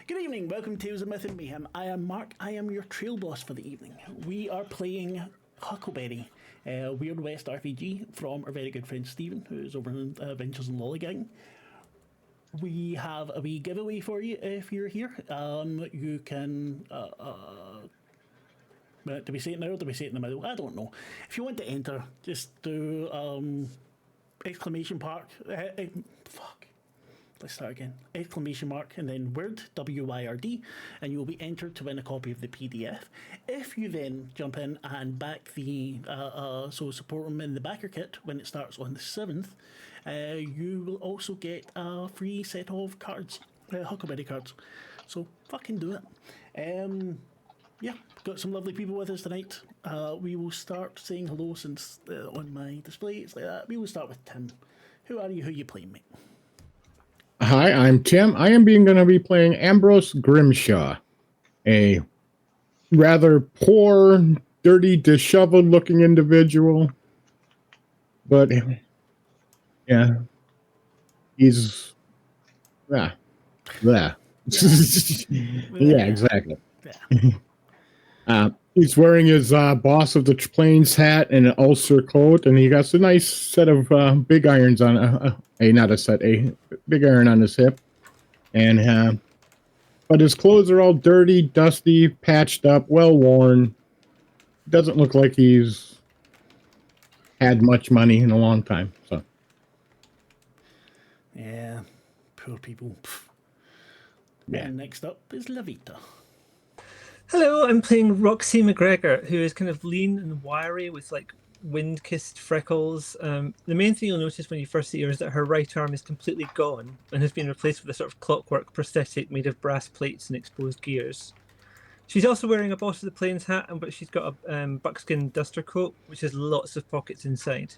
Good evening, welcome to Tales of Myth and Mayhem. I am Mark, I am your trail boss for the evening. We are playing Huckleberry, Weird West RPG from our very good friend Stephen, who's over in Adventures in Lollygang. We have a wee giveaway for you if you're here. You can... do we say it now or do we say it in the middle? I don't know. If you want to enter, just do exclamation mark... fuck. Let's start again. Exclamation mark and then word, W-Y-R-D, and you'll be entered to win a copy of the PDF. If you then jump in and back the, so support them in the backer kit when it starts on the 7th, you will also get a free set of cards, Huckleberry cards. So fucking do it. Yeah, got some lovely people with us tonight. We will start saying hello since on my display it's like that. We will start with Tim. Who are you? Who are you playing, mate? Hi, I'm Tim. I am going to be playing Ambrose Grimshaw, a rather poor, dirty, disheveled-looking individual. But, yeah, he's... Yeah. Yeah, exactly. He's wearing his Boss of the Plains hat and an ulcer coat, and he got a nice set of big irons on a big iron on his hip. And but his clothes are all dirty, dusty, patched up, well worn. Doesn't look like he's had much money in a long time. So yeah, poor people. Yeah. And next up is Lavaita. Hello, I'm playing Roxy McGregor, who is kind of lean and wiry with like wind-kissed freckles. The main thing you'll notice when you first see her is that her right arm is completely gone and has been replaced with a sort of clockwork prosthetic made of brass plates and exposed gears. She's also wearing a Boss of the Plains hat, but she's got a buckskin duster coat, which has lots of pockets inside.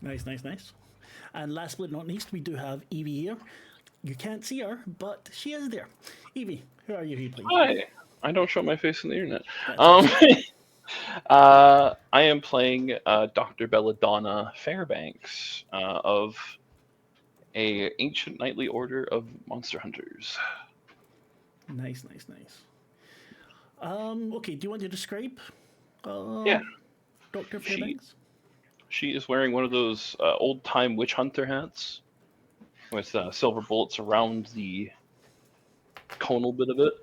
Nice. And last but not least, we do have Evee here. You can't see her, but she is there. Evee, who are you? Who playing? Hi. I don't show my face on the internet. I am playing Dr. Belladonna Fairbanks of a ancient knightly order of monster hunters. Nice. Okay, do you want to describe? Yeah. Dr. Fairbanks? She is wearing one of those old-time witch hunter hats with silver bullets around the conal bit of it.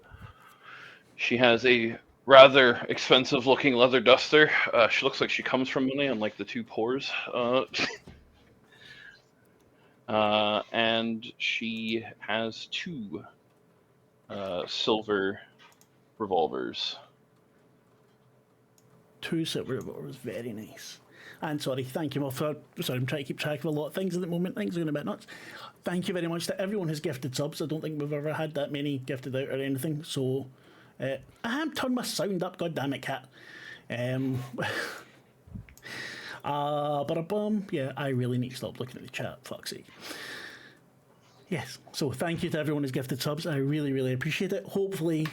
She has a rather expensive-looking leather duster. She looks like she comes from money, unlike the two pores. And she has two silver revolvers. Two silver revolvers, very nice. And thank you all for... Sorry, I'm trying to keep track of a lot of things at the moment. Things are going a bit nuts. Thank you very much to everyone who's gifted subs. I don't think we've ever had that many gifted out or anything. So, I haven't turned my sound up. God damn it, cat. Yeah, I really need to stop looking at the chat. Fuck's sake. Yes, so thank you to everyone who's gifted subs. I really appreciate it. Hopefully,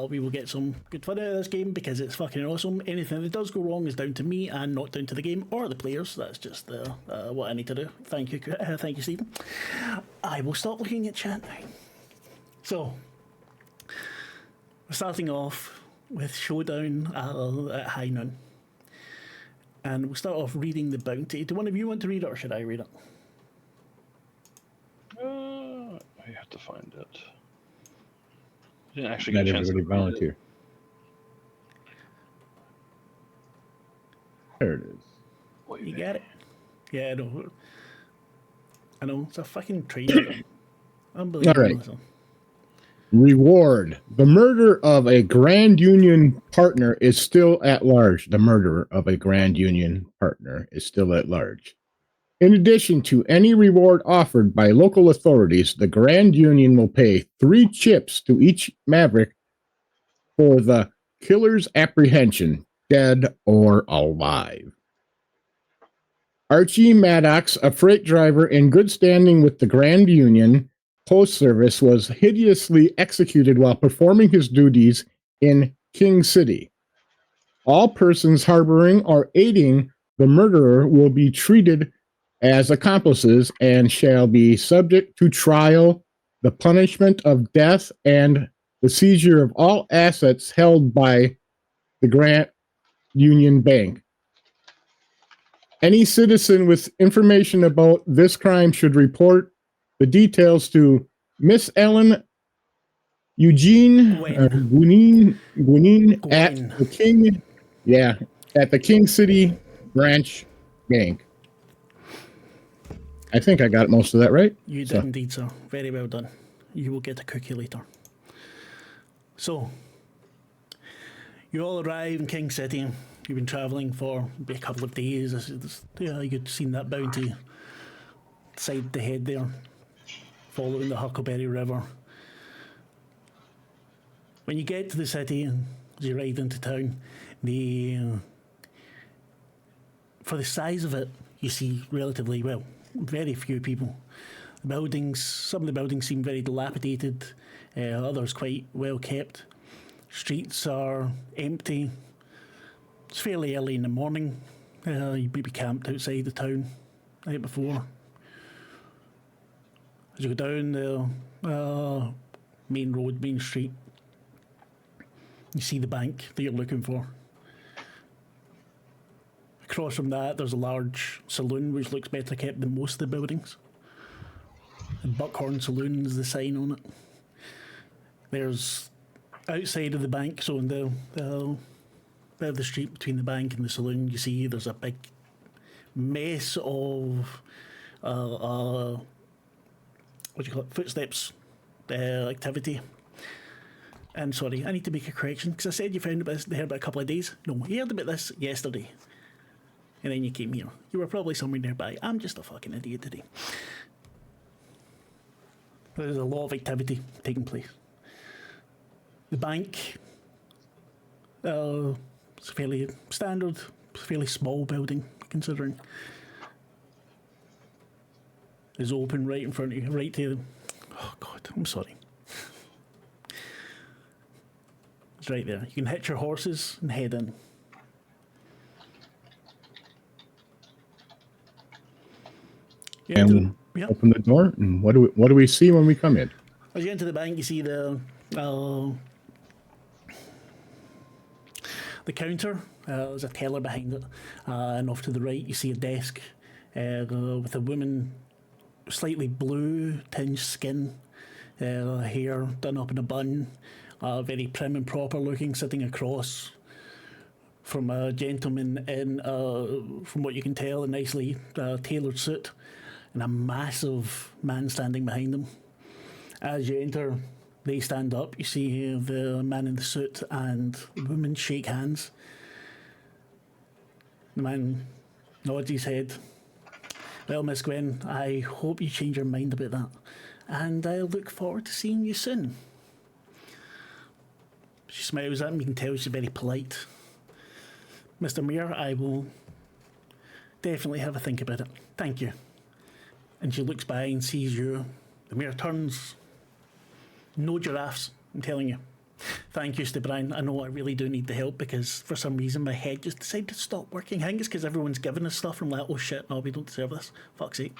we will get some good fun out of this game because it's fucking awesome. Anything that does go wrong is down to me and not down to the game or the players. That's just what I need to do. Thank you, Stephen. I will stop looking at chat now. So, we're starting off with Showdown at high noon. And we'll start off reading the bounty. Do one of you want to read it or should I read it? I have to find it. I didn't actually get a chance to volunteer. There it is. You get it? Yeah, I know. It's a fucking train. Unbelievable. All right. Reward. The murder of a Grand Union partner is still at large. The murderer of a Grand Union partner is still at large. In addition to any reward offered by local authorities, the Grand Union will pay 3 chips to each Maverick for the killer's apprehension, dead or alive. Archie Maddox, a freight driver in good standing with the Grand Union Post Service, was hideously executed while performing his duties in King City. All persons harboring or aiding the murderer will be treated as accomplices and shall be subject to trial the punishment of death and the seizure of all assets held by the Grand Union Bank. Any citizen with information about this crime should report the details to Miss Ellen Eugene Guinin at the King, at the King City Branch Bank. I think I got most of that right. You did indeed, sir. Very well done. You will get a cookie later. So, you all arrive in King City. You've been travelling for maybe a couple of days. You'd seen that bounty side the head there, following the Huckleberry River. When you get to the city and as you ride into town, for the size of it, you see relatively very few people. Some of the buildings seem very dilapidated, others quite well kept. Streets are empty. It's fairly early in the morning. You'd be camped outside the town the night before. As you go down the main street, you see the bank that you're looking for. Across from that, there's a large saloon which looks better kept than most of the buildings. And Buckhorn Saloon is the sign on it. There's outside of the bank, so in the street between the bank and the saloon, you see there's a big mess of footsteps activity. And sorry, I need to make a correction because I said you found about this there about a couple of days. No, you heard about this yesterday, and then you came here. You were probably somewhere nearby. I'm just a fucking idiot today. There's a lot of activity taking place. The bank, it's a fairly standard, fairly small building, considering. It's open right in front of you, right to the... Oh, God, I'm sorry. It's right there. You can hitch your horses and head in. Open the door, and what do we see when we come in? As you enter the bank, you see the counter. There's a teller behind it, and off to the right, you see a desk with a woman, slightly blue tinged skin, hair done up in a bun, very prim and proper looking, sitting across from a gentleman in, from what you can tell, a nicely tailored suit, and a massive man standing behind them. As you enter, they stand up. You see the man in the suit and the woman shake hands. The man nods his head. Well, Miss Gwen, I hope you change your mind about that, and I look forward to seeing you soon. She smiles at him. You can tell she's very polite. Mr. Mayor, I will definitely have a think about it. Thank you. And she looks by and sees you. The mayor turns. No giraffes, I'm telling you. Thank you, Stibran. I know I really do need the help because for some reason my head just decided to stop working. I think it's because everyone's giving us stuff and I'm like, oh shit, no, we don't deserve this. Fuck's sake.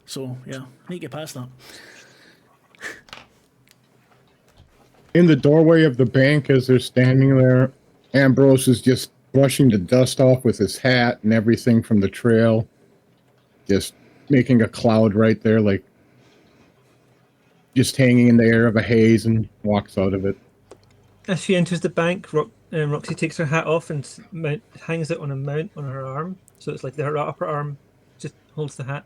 So, yeah, I need to get past that. In the doorway of the bank, as they're standing there, Ambrose is just brushing the dust off with his hat and everything from the trail. Just making a cloud right there, like just hanging in the air of a haze, and walks out of it. As she enters the bank, Roxy takes her hat off and hangs it on a mount on her arm. So it's like her upper arm just holds the hat.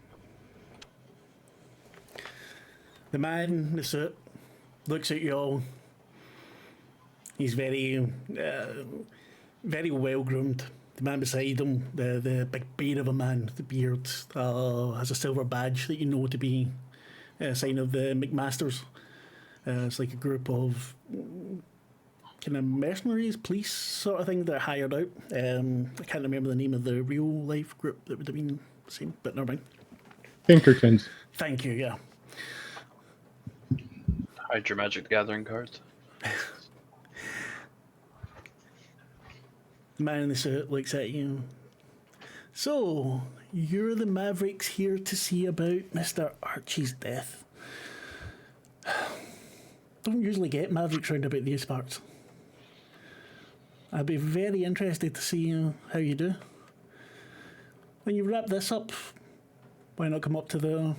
The man in the suit looks at you all. He's very, very well groomed. The man beside him, the big beard of a man, the beard has a silver badge that you know to be a sign of the McMasters. It's like a group of kind of mercenaries, police sort of thing that are hired out. I can't remember the name of the real life group that would have been the same, but never mind. Pinkertons. Thank you, yeah. Hide your Magic the Gathering cards. The man in the suit looks at you. So, you're the Mavericks here to see about Mr. Archie's death. don't usually get Mavericks round about these parts. I'd be very interested to see how you do. When you wrap this up, why not come up to the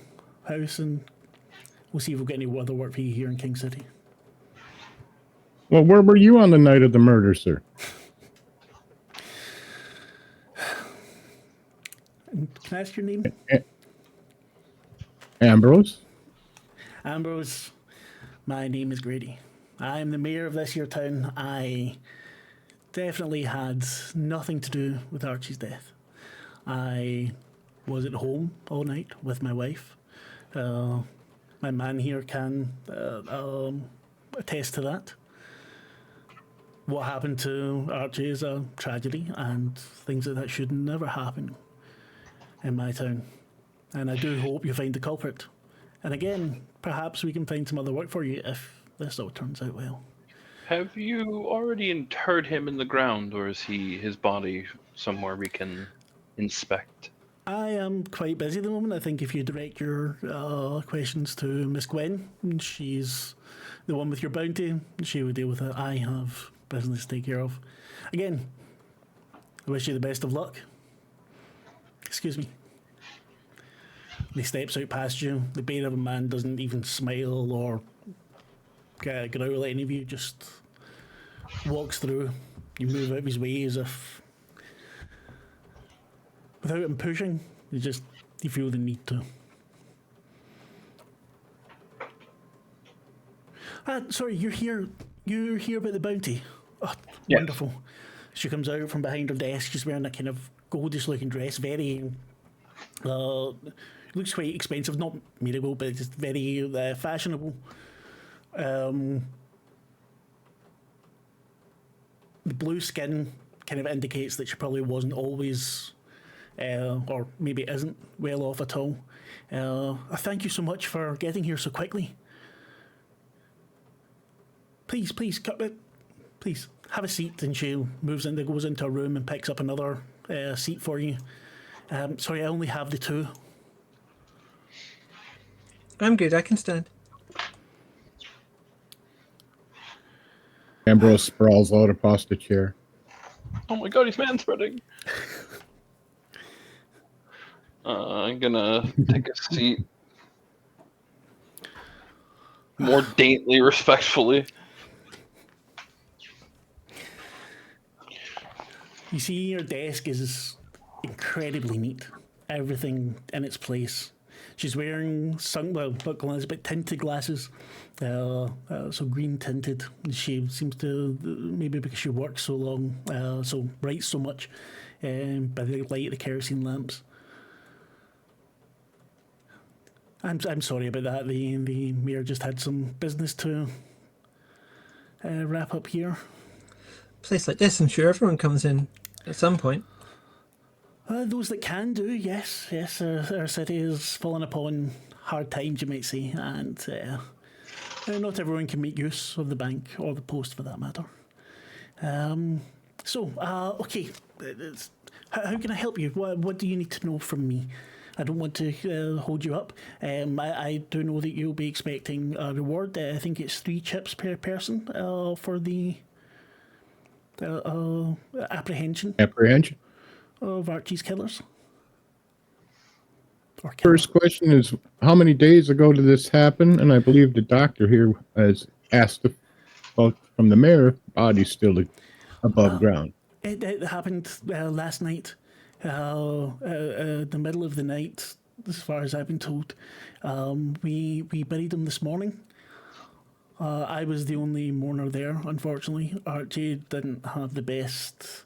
house and we'll see if we'll get any other work for you here in King City. Well, where were you on the night of the murder, sir? And can I ask your name? Ambrose? Ambrose, my name is Grady. I'm the mayor of this here town. I definitely had nothing to do with Archie's death. I was at home all night with my wife. My man here can attest to that. What happened to Archie is a tragedy, and things like that should never happen in my town. And I do hope you find the culprit. And again, perhaps we can find some other work for you if this all turns out well. Have you already interred him in the ground, or is his body somewhere we can inspect? I am quite busy at the moment. I think if you direct your questions to Miss Gwen, she's the one with your bounty, she would deal with it. I have business to take care of. Again, I wish you the best of luck. Excuse me. He steps out past you. The bear of a man doesn't even smile or growl at any of you, just walks through. You move out of his way as if, without him pushing, you feel the need to. Sorry, you're here. You're here about the bounty. Oh, Yes. Wonderful. She comes out from behind her desk. She's wearing a kind of goldish-looking dress. Very, looks quite expensive. Not Marigold, but just very fashionable. The blue skin kind of indicates that she probably wasn't always, or maybe isn't well off at all. I thank you so much for getting here so quickly. Please, please have a seat. And she goes into a room and picks up another seat for you. Sorry, I only have the two. I'm good. I can stand. Ambrose sprawls out across the chair. Oh my god, he's man-spreading. I'm gonna take a seat. More daintily, respectfully. You see, your desk is incredibly neat. Everything in its place. She's wearing not glasses, but tinted glasses. So green tinted. She seems to, maybe because she works so long, so writes so much, by the light of the kerosene lamps. I'm sorry about that. The mayor just had some business to wrap up here. Place like this, I'm sure everyone comes in at some point. Those that can do, yes. Our city has fallen upon hard times, you might say, and not everyone can make use of the bank or the post for that matter. Okay, how can I help you? What do you need to know from me? I don't want to hold you up. I do know that you'll be expecting a reward. I think it's 3 chips per person for the apprehension of Archie's killers. First question is, how many days ago did this happen? And I believe the doctor here has asked about from the mayor, body's still above ground. It happened last night, the middle of the night, as far as I've been told. We buried him this morning. I was the only mourner there, unfortunately. Archie didn't have the best.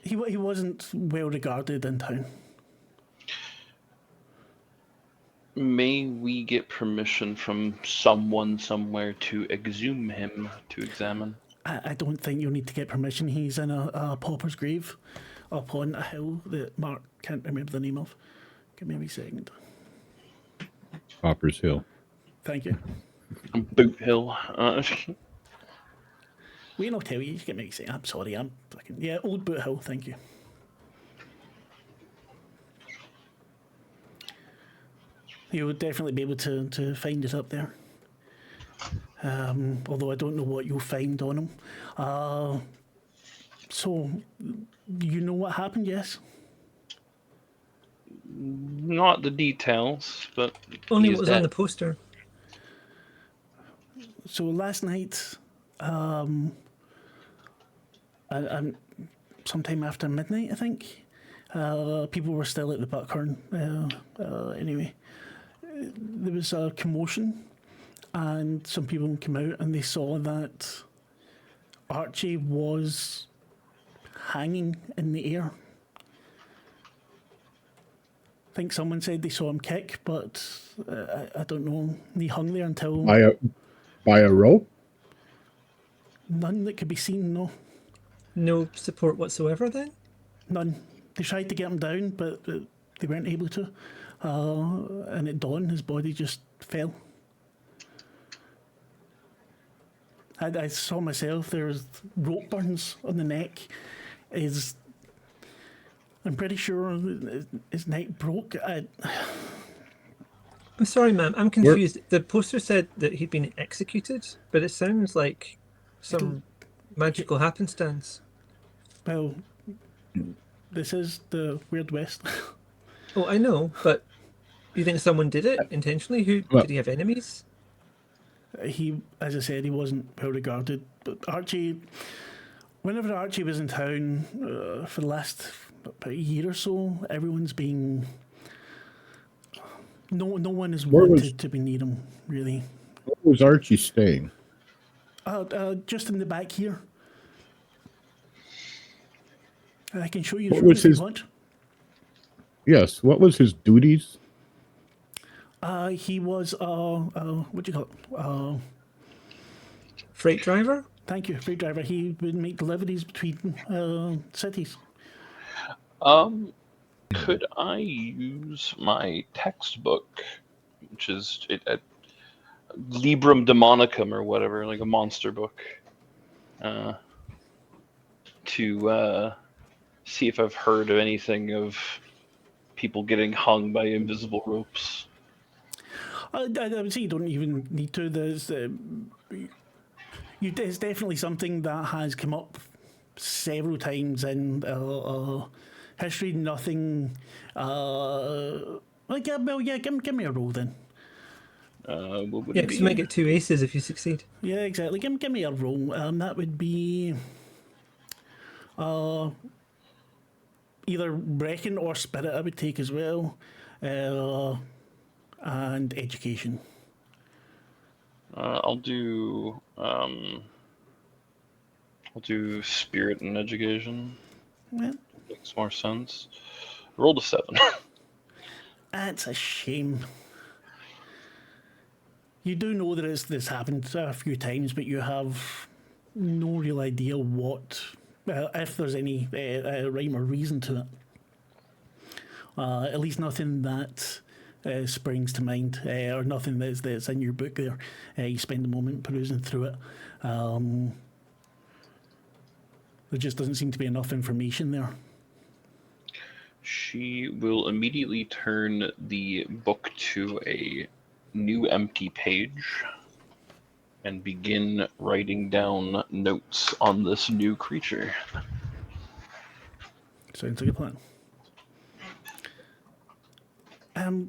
He wasn't well regarded in town. May we get permission from someone somewhere to exhume him to examine? I don't think you'll need to get permission. He's in a pauper's grave up on a hill that Marc can't remember the name of. Give me a wee second. Popper's Hill. Thank you. Boot Hill. Wait, I'll tell you. You get me a wee second. I'm sorry. I'm fucking... Yeah, Old Boot Hill. Thank you. you'll definitely be able to find it up there. Although I don't know what you'll find on him. So, you know what happened, yes? Not the details, but Only he what is was dead. on the poster. So last night, sometime after midnight, I think, people were still at the Buckhorn. Anyway, there was a commotion, and some people came out and they saw that Archie was hanging in the air. I think someone said they saw him kick, but I don't know. He hung there until By a rope? none that could be seen. No, No support whatsoever then? none. They tried to get him down, but they weren't able to. And at dawn, his body just fell. I saw myself. There's rope burns on the neck. I'm pretty sure his neck broke. I'm sorry, ma'am. I'm confused. The poster said that he'd been executed, but it sounds like some magical happenstance. Well, this is the Weird West. Oh, I know, but you think someone did it intentionally? Did he have enemies? He, as I said, he wasn't well regarded. But Archie, whenever Archie was in town for the last about a year or so, everyone's been. No one has wanted to be near him, really. Where was Archie staying? Just in the back here. I can show you What through was if you his- want. Yes. What was his duties? He was what do you call it? Freight driver? Thank you, freight driver. He would make deliveries between cities. Could I use my textbook, which is a Librum Demonicum or whatever, like a monster book, to see if I've heard of anything of people getting hung by invisible ropes? I would say you don't even need to. There's it's definitely something that has come up several times in history. Nothing. Like, well, yeah. Give me a roll then. What would Yeah, it because be? you might get 2 aces if you succeed. Yeah, exactly. Give me a roll. That would be either reckon or spirit. I would take as well, and education. I'll do spirit and education. Yeah. Makes more sense. Rolled a 7. That's a shame. You do know that this happened a few times, but you have no real idea what, if there's any rhyme or reason to it. At least nothing that springs to mind, or nothing that's in your book there. You spend a moment perusing through it. There just doesn't seem to be enough information there. She will immediately turn the book to a new empty page and begin writing down notes on this new creature. Sounds like a plan.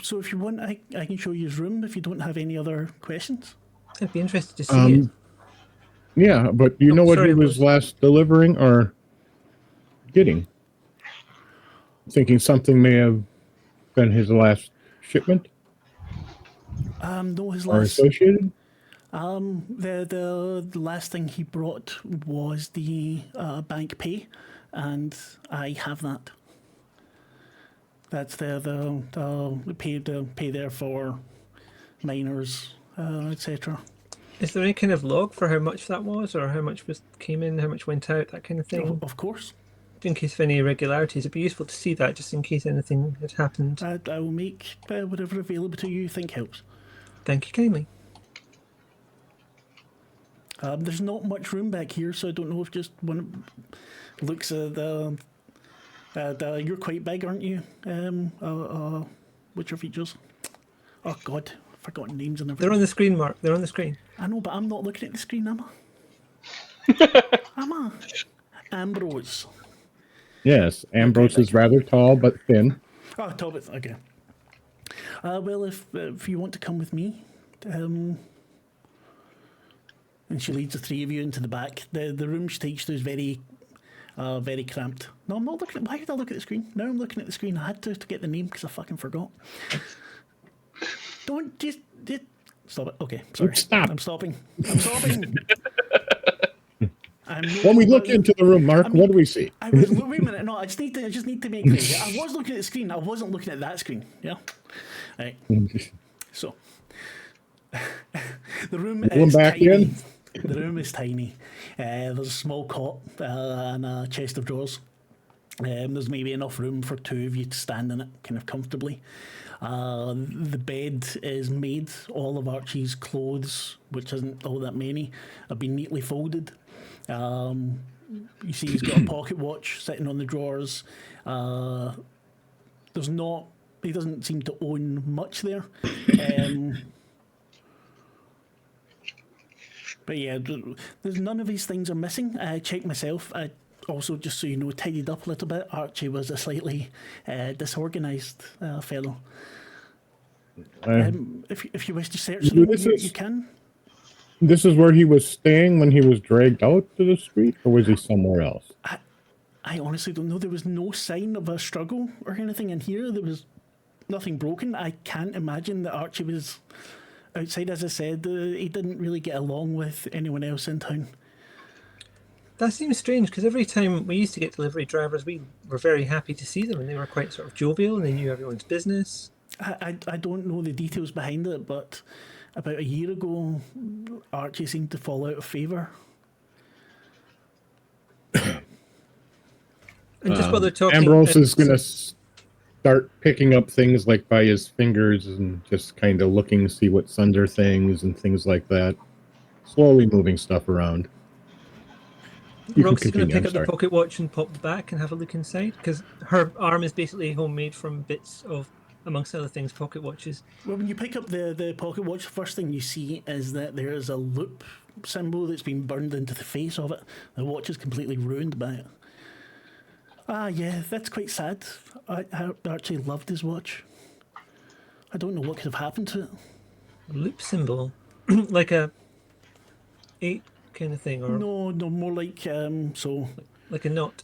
So if you want, I can show you his room if you don't have any other questions. I'd be interested to see it. Yeah, but do you know what sorry, he was last delivering or getting? Thinking something may have been his last shipment No, his or last associated? the last thing he brought was the bank pay, and I have that. That's the pay there for miners, etc. Is there any kind of log for how much that was, or how much came in, how much went out, that kind of thing? Of course, In case of any irregularities, it'd be useful to see that, just in case anything had happened. I will make whatever available to you think helps. Thank you kindly. There's not much room back here, so I don't know if just one looks at the. You're quite big, aren't you? What's your features? Oh God, forgotten names and They're everything. on the screen, Mark. They're on the screen. I know, but I'm not looking at the screen, am I? Am I? Ambrose. Yes, Ambrose Okay, is rather tall but thin. Oh, Talbot. Okay. Well, if you want to come with me, and she leads the three of you into the back. The room she takes to is very cramped. No, I'm not looking at. Why did I look at the screen? Now I'm looking at the screen. I had to get the name because I fucking forgot. Don't just stop it. Okay, sorry. Stop. I'm stopping. I'm stopping. When we look into the room, Mark, what do we see? Wait a minute. No, I just need to make clear. I was looking at the screen. I wasn't looking at that screen. Yeah. Right. So the room is tiny. The room is tiny. There's a small cot and a chest of drawers. There's maybe enough room for two of you to stand in it kind of comfortably. The bed is made. All of Archie's clothes, which isn't all that many, have been neatly folded. You see he's got a pocket watch sitting on the drawers. He doesn't seem to own much there. But yeah, there's none of these things are missing. I checked myself. I also, just so you know, tidied up a little bit. Archie was a slightly disorganised fellow. If you wish to search the room, you can. This is where he was staying when he was dragged out to the street, or was he somewhere else? I honestly don't know. There was no sign of a struggle or anything in here. There was nothing broken. I can't imagine that Archie was outside. As I said, he didn't really get along with anyone else in town. That seems strange, because every time we used to get delivery drivers, we were very happy to see them, and they were quite sort of jovial, and they knew everyone's business. I don't know the details behind it, but about a year ago, Archie seemed to fall out of favour. And just while they're talking, Ambrose is going to start picking up things like by his fingers and just kind of looking, see what's under things and things like that. Slowly moving stuff around. Roxy's going to pick up the pocket watch and pop the back and have a look inside, because her arm is basically homemade from bits of, amongst other things, pocket watches. Well, when you pick up the pocket watch, the first thing you see is that there is a loop symbol that's been burned into the face of it. The watch is completely ruined by it. Ah, yeah, that's quite sad. Archie loved his watch. I don't know what could have happened to it. A loop symbol? Like a 8 kind of thing? Or No, more like, so... Like a knot?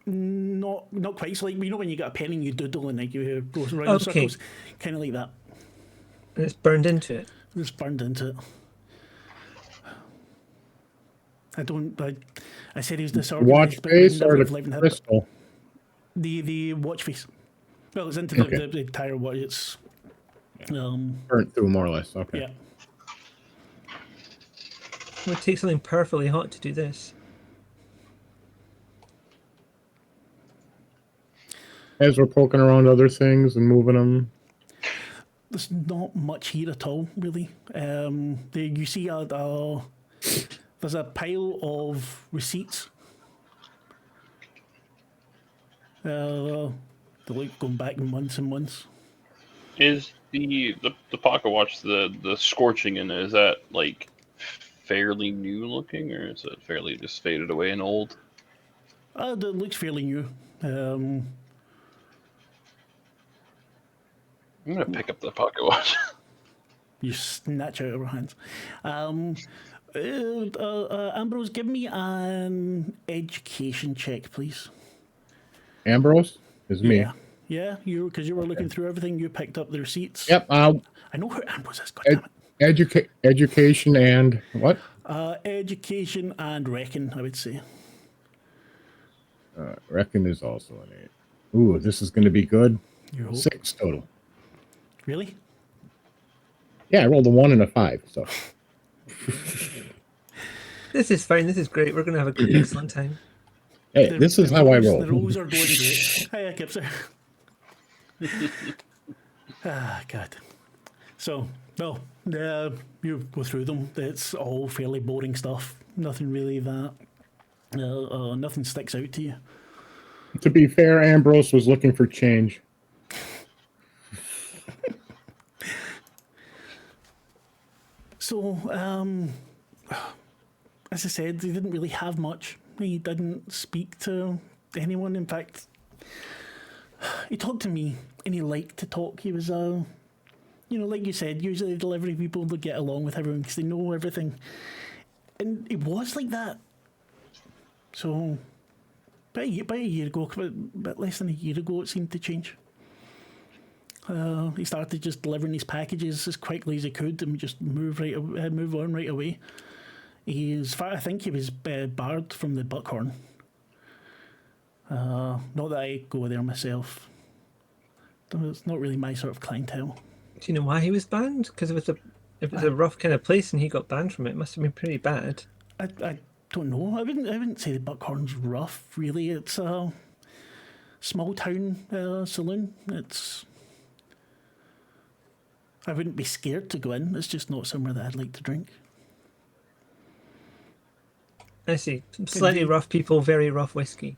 Not quite. So, like, you know when you got a pen and you doodle and like you go around in circles? Kind of like that. And it's burned into it? It's burned into it. I said he was disorganized. Watch face or the crystal? The watch face. Well, it's into the entire watch. It's burnt through more or less. Okay. Yeah. It would take something perfectly hot to do this. As we're poking around other things and moving them. There's not much here at all, really. You see there's a pile of receipts. They're like going back months and months. Is the pocket watch the scorching in it, is that like fairly new looking, or is it fairly just faded away and old? It looks fairly new. I'm gonna pick up the pocket watch. You snatch it out of her hands. Ambrose, give me an education check, please. Ambrose is me. Yeah, because you were looking through everything. You picked up the receipts. Yep. I know who Ambrose is. God damn it. Education and what? Education and reckon, I would say. Reckon is also an 8. Ooh, this is going to be good. 6 total. Really? Yeah, I rolled a 1 and a 5. So. This is fine. This is great. We're going to have a good, excellent time. Hey, this is how I roll. The rolls are going great. Hiya, Kipser. God. So, no, you go through them. It's all fairly boring stuff. Nothing really that. Nothing sticks out to you. To be fair, Ambrose was looking for change. So, as I said, he didn't really have much. He didn't speak to anyone. In fact, he talked to me, and he liked to talk. He was, like you said, usually delivery people that get along with everyone because they know everything. And it was like that. So, about a year ago, a bit less than a year ago, it seemed to change. He started just delivering his packages as quickly as he could and just move on right away. I think he was barred from the Buckhorn. Not that I go there myself. It's not really my sort of clientele. Do you know why he was banned? Because if it was a rough kind of place and he got banned from it, it must have been pretty bad. I don't know. I wouldn't say the Buckhorn's rough, really. It's a small town saloon. I wouldn't be scared to go in. It's just not somewhere that I'd like to drink. I see. Slightly rough people, very rough whiskey.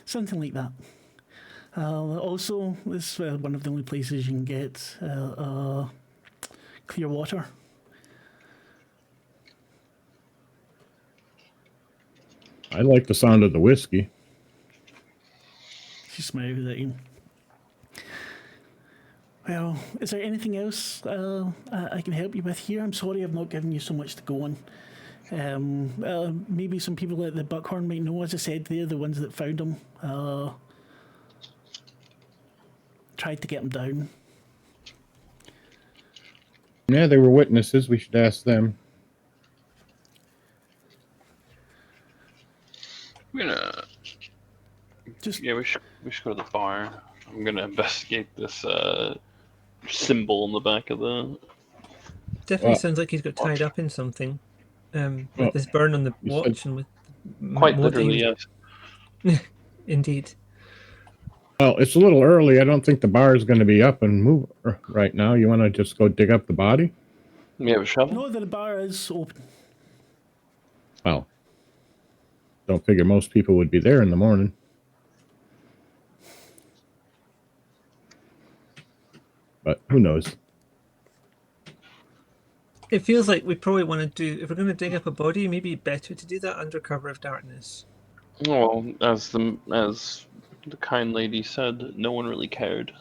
Something like that. Also, it's one of the only places you can get clear water. I like the sound of the whiskey. She smiles at you. Well, is there anything else I can help you with here? I'm sorry I've not given you so much to go on. Maybe some people at the Buckhorn might know. As I said, they're the ones that found him. Tried to get him down. Yeah, they were witnesses. We should ask them. I'm gonna. We should go to the bar. I'm gonna investigate this symbol on the back of the. Definitely sounds like he's got tied up in something. With this burn on the watch and with quite literally, yes. Indeed. Well, it's a little early. I don't think the bar is going to be up and move right now. You want to just go dig up the body? You have a shovel? No, the bar is open. Oh. Don't figure most people would be there in the morning. But who knows? It feels like we probably want to do, if we're going to dig up a body, maybe better to do that under cover of darkness. Well, as the kind lady said, no one really cared.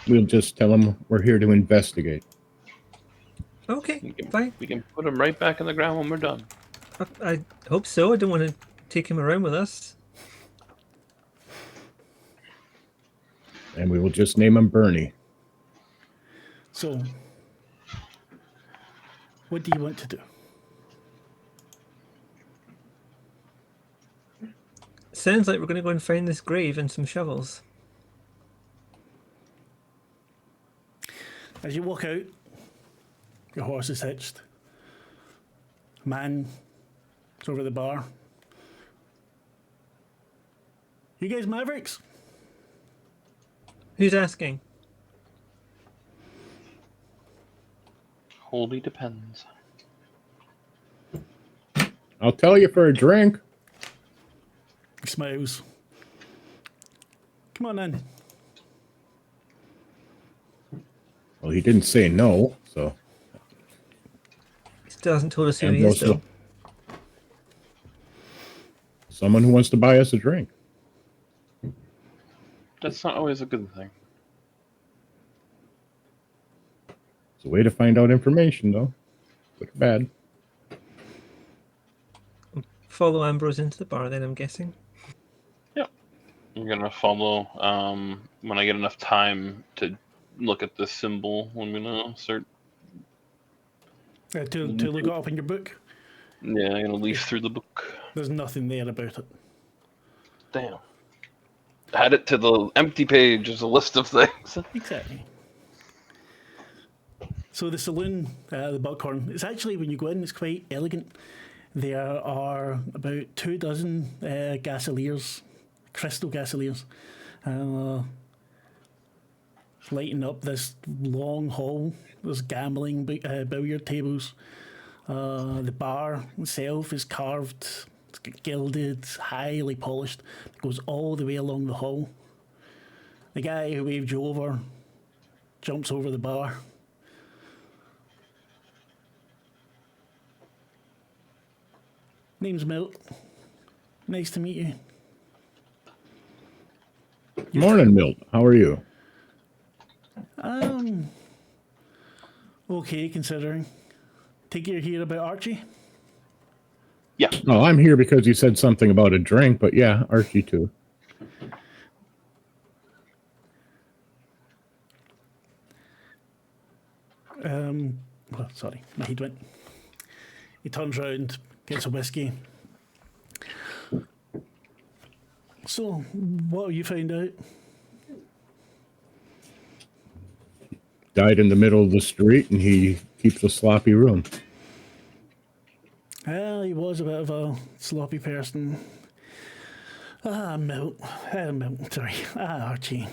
We'll just tell them we're here to investigate. Okay, fine. We can put him right back in the ground when we're done. I hope so. I don't want to take him around with us. And we will just name him Bernie. So, what do you want to do? Sounds like we're going to go and find this grave and some shovels. As you walk out, your horse is hitched. A man is over at the bar. You guys Mavericks? Who's asking? Wholly depends. I'll tell you for a drink. He smiles. Come on in. Well, he didn't say no, so. He still hasn't told us who he is, though. Someone who wants to buy us a drink. That's not always a good thing. It's a way to find out information, though. Good or bad. Follow Ambrose into the bar, then, I'm guessing. Yep. I'm going to follow when I get enough time to look at this symbol. I'm going to start... To look it up in your book? Yeah, I'm going to leaf through the book. There's nothing there about it. Damn. Add it to the empty page as a list of things. Exactly. So the saloon, the Buckhorn, it's actually, when you go in, it's quite elegant. There are about 24 gasoliers, crystal gasoliers, lighting up this long hall. There's gambling billiard tables. The bar itself is carved, it's gilded, highly polished. It goes all the way along the hall. The guy who waved you over jumps over the bar. Name's Milt. Nice to meet you. Morning, Milt. How are you? Okay, considering. Take your hear about Archie? Yeah. Oh, I'm here because you said something about a drink, but yeah, Archie too. Well, sorry, my head went. He turns round, gets a whiskey. So, what have you found out? Died in the middle of the street, and he keeps a sloppy room. Well, he was a bit of a sloppy person. Milt. Sorry. Archie.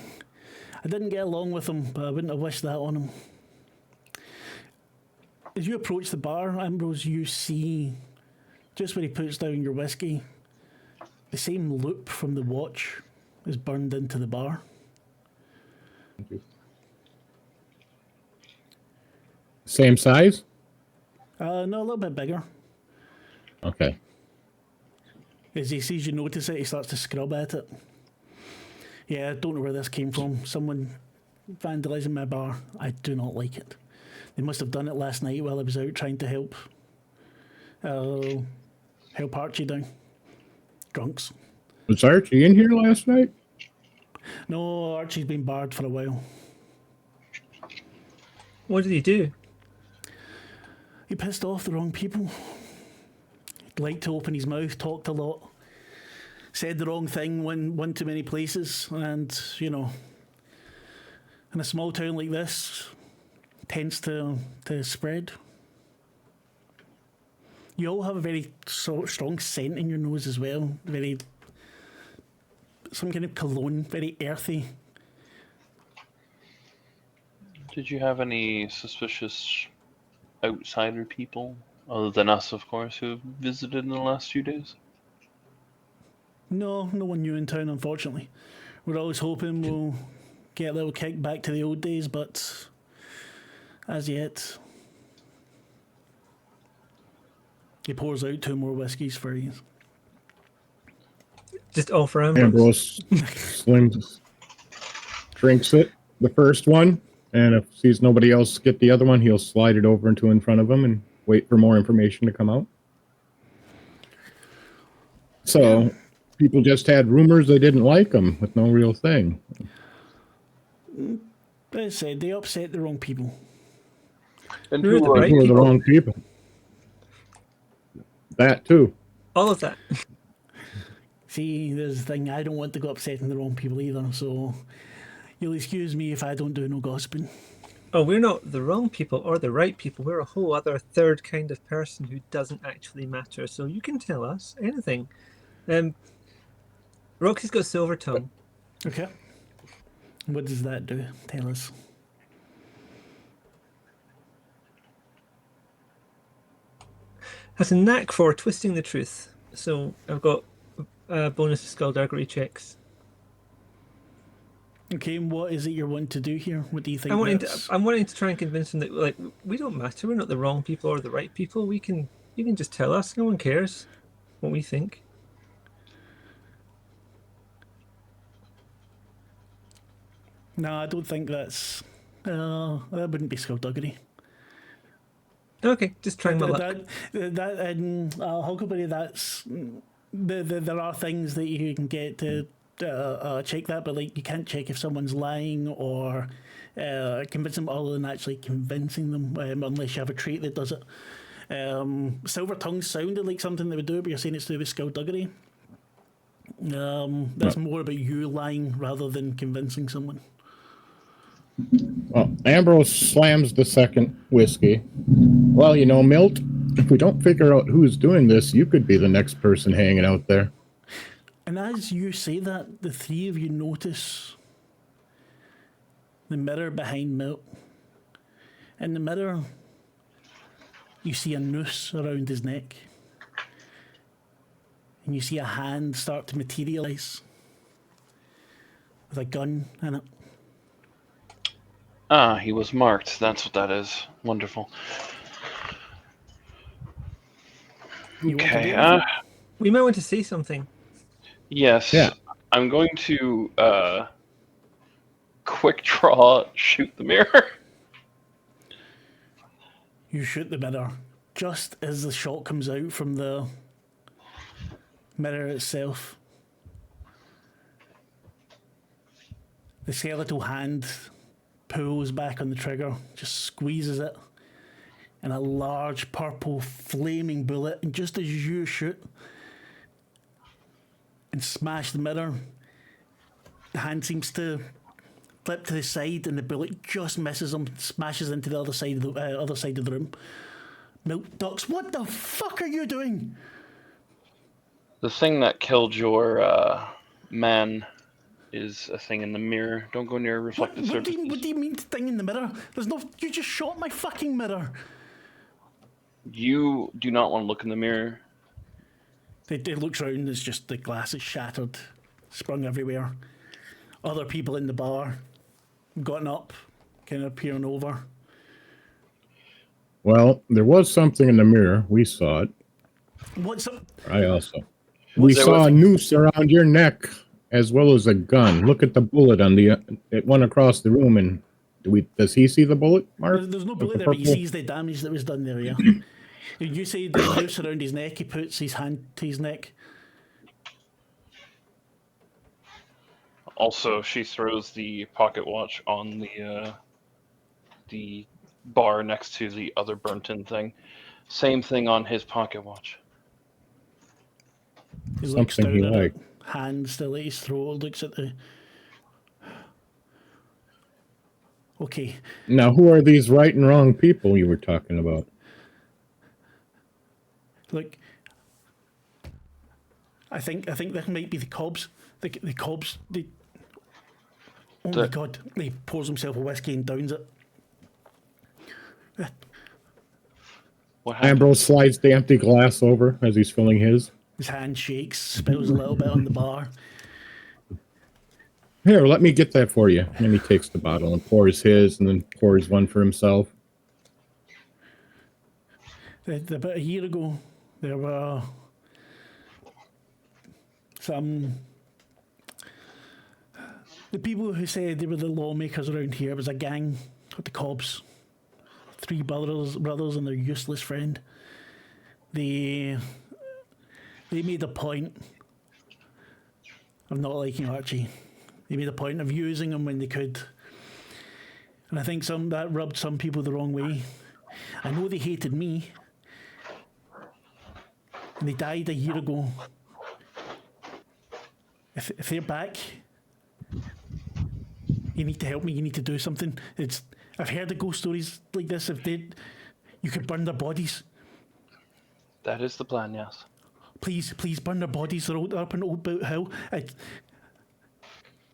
I didn't get along with him, but I wouldn't have wished that on him. As you approach the bar, Ambrose, you see, just where he puts down your whiskey, the same loop from the watch is burned into the bar. Thank you. Same size? No, a little bit bigger. Okay. As he sees you notice it, he starts to scrub at it. Yeah, I don't know where this came from. Someone vandalising my bar. I do not like it. They must have done it last night while I was out trying to help Archie down. Drunks. Was Archie in here last night? No, Archie's been barred for a while. What did he do? He pissed off the wrong people. He'd like to open his mouth, talked a lot, said the wrong thing, went too many places, and, you know, in a small town like this, tends to spread. You all have a very strong scent in your nose as well. Some kind of cologne, very earthy. Did you have any suspicious outsider people, other than us, of course, who have visited in the last few days? No one new in town, unfortunately. We're always hoping we'll get a little kick back to the old days, but as yet, he pours out 2 more whiskies for you. Just all for Ambrose slings, drinks it, the first one, and if sees nobody else get the other one, he'll slide it over into in front of him and wait for more information to come out. So people just had rumors they didn't like him with no real thing. But as I said, they upset the wrong people. And Who are the right Who are the people? wrong people? That too. All of that. See, there's the thing, I don't want to go upsetting the wrong people either, so you'll excuse me if I don't do no gossiping. Oh, we're not the wrong people or the right people. We're a whole other third kind of person who doesn't actually matter. So you can tell us anything. Roxy's got silver tongue. Okay. What does that do? Tell us. Has a knack for twisting the truth. So I've got bonus to skullduggery checks. Okay, and what is it you're wanting to do here? What do you think? I'm wanting to try and convince them that, like, we don't matter. We're not the wrong people or the right people. You can just tell us. No one cares what we think. No, I don't think that's. That wouldn't be skullduggery. Okay, just trying my luck. That in Huckleberry, that's there are things that you can get to check that, but like you can't check if someone's lying or convince them other than actually convincing them, unless you have a trait that does it. Silver tongue sounded like something they would do, but you're saying it's to do with skullduggery. That's more about you lying rather than convincing someone. Well, Ambrose slams the second whiskey. Well, you know, Milt, if we don't figure out who's doing this, you could be the next person hanging out there. And as you say that, the 3 of you notice the mirror behind Milt. In the mirror, you see a noose around his neck. And you see a hand start to materialise with a gun in it. Ah, he was marked. That's what that is. Wonderful. You want to Okay. do anything? We might want to say something. Yes. Yeah. I'm going to quick draw, shoot the mirror. You shoot the mirror just as the shot comes out from the mirror itself. The skeletal hand pulls back on the trigger, just squeezes it, and a large purple flaming bullet, and just as you shoot and smash the mirror, the hand seems to flip to the side, and the bullet just misses him, smashes into the other side of the room. Milk Ducks, what the fuck are you doing? The thing that killed your man is a thing in the mirror. Don't go near reflective surfaces. What do you mean thing in the mirror? There's no. You just shot my fucking mirror. You do not want to look in the mirror. It looks round. It's just the glass is shattered, sprung everywhere. Other people in the bar, gotten up, kind of peering over. Well, there was something in the mirror. We saw it. What's up? I also. We There saw was- a noose around your neck, as well as a gun. Look at the bullet on the. It went across the room, and does he see the bullet, Mark? There's no With bullet the there, but he purple? sees the damage that was done there. Yeah. You say the noose around his neck. He puts his hand to his neck. Also, she throws the pocket watch on the bar next to the other burnt-in thing. Same thing on his pocket watch. He looks Something down he at liked. it, hand still at his throat. Looks at the. Okay. Now, who are these right and wrong people you were talking about? Look, I think that might be the Cobs. The Cobs. Oh my God! He pours himself a whiskey and downs it. What happened? Ambrose slides the empty glass over as he's filling his. His hand shakes, spills a little bit on the bar. Here, let me get that for you. And then he takes the bottle and pours his, and then pours one for himself. About a year ago, there were some. The people who said they were the lawmakers around here was a gang with the Cobs. 3 brothers and their useless friend. They made a point of not liking Archie. They made a point of using him when they could. And I think that rubbed some people the wrong way. I know they hated me. And they died a year ago. If they're back, you need to help me. You need to do something. I've heard of ghost stories like this. You could burn their bodies. That is the plan, yes. Please burn their bodies. They're up in Old Boot Hill.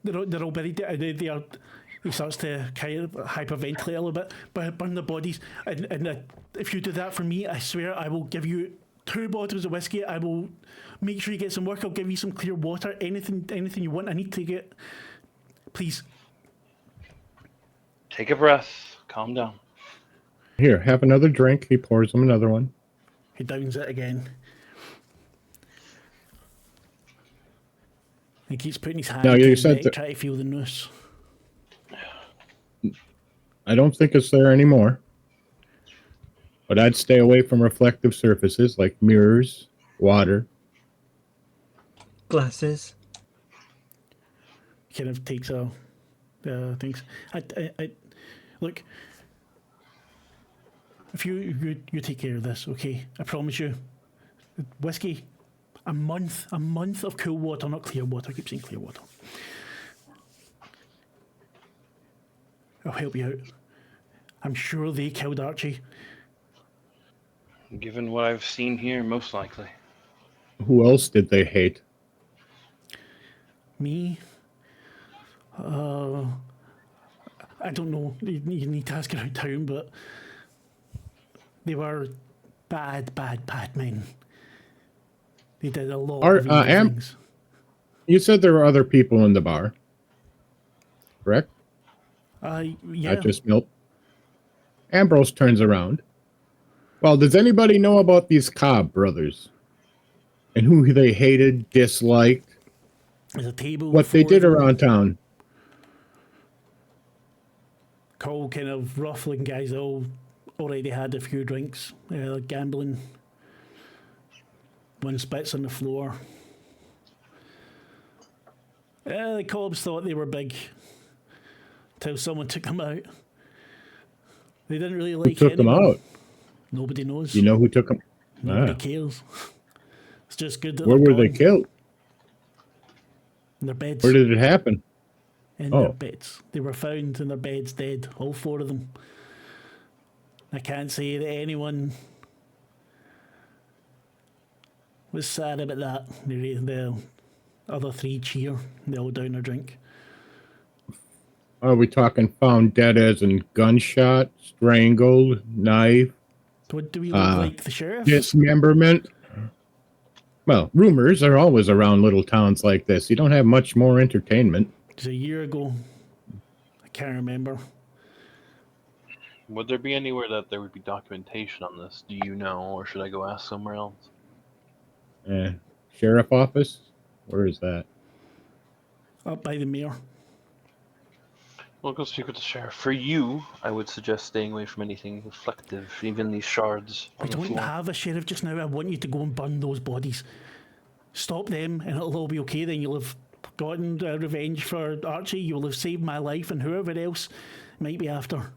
They're all buried. They are. He starts to kind of hyperventilate a little bit. But burn their bodies. And if you do that for me, I swear I will give you 2 bottles of whiskey. I will make sure you get some work. I'll give you some clear water. Anything you want. I need to get. Please. Take a breath. Calm down. Here, have another drink. He pours him another one. He downs it again. He keeps putting his hand Now, to you his said neck, that- try to feel the noose. I don't think it's there anymore. But I'd stay away from reflective surfaces like mirrors, water. Glasses. Kind of takes things. I look. If you take care of this, okay? I promise you. Whiskey, a month of cool water, not clear water. I keep saying clear water. I'll help you out. I'm sure they killed Archie. Given what I've seen here, most likely. Who else did they hate? Me? I don't know. You need to ask around town, but they were bad men. They did a lot of evil things. You said there were other people in the bar, correct? Yeah. Not just milk. Ambrose turns around. Well, does anybody know about these Cobb brothers? And who they hated, disliked, There's a table with what they 4 of did them. around town? Call kind of ruffling guys that all already had a few drinks, gambling. One spits on the floor. The Cobbs thought they were big till someone took them out. They didn't really Who like took them anyone. out? Nobody knows. You know who took them? Nobody cares. It's just good that Where they're were they gone. killed? In their beds. Where did it happen? In their beds. They were found in their beds dead, all 4 of them. I can't say that anyone was sad about that. The other 3 cheer. They all down their drink. Are we talking found dead as in gunshot, strangled, knife, Do we look like the sheriff? dismemberment? Well, rumors are always around little towns like this. You don't have much more entertainment. It was a year ago. I can't remember. Would there be anywhere that there would be documentation on this? Do you know, or should I go ask somewhere else? Sheriff office? Where is that? Up by the mayor. We'll go speak with the sheriff. For you, I would suggest staying away from anything reflective, even these shards on We the don't floor. have a sheriff just now. I want you to go and burn those bodies. Stop them and it'll all be okay. Then you'll have gotten revenge for Archie. You will have saved my life and whoever else might be after.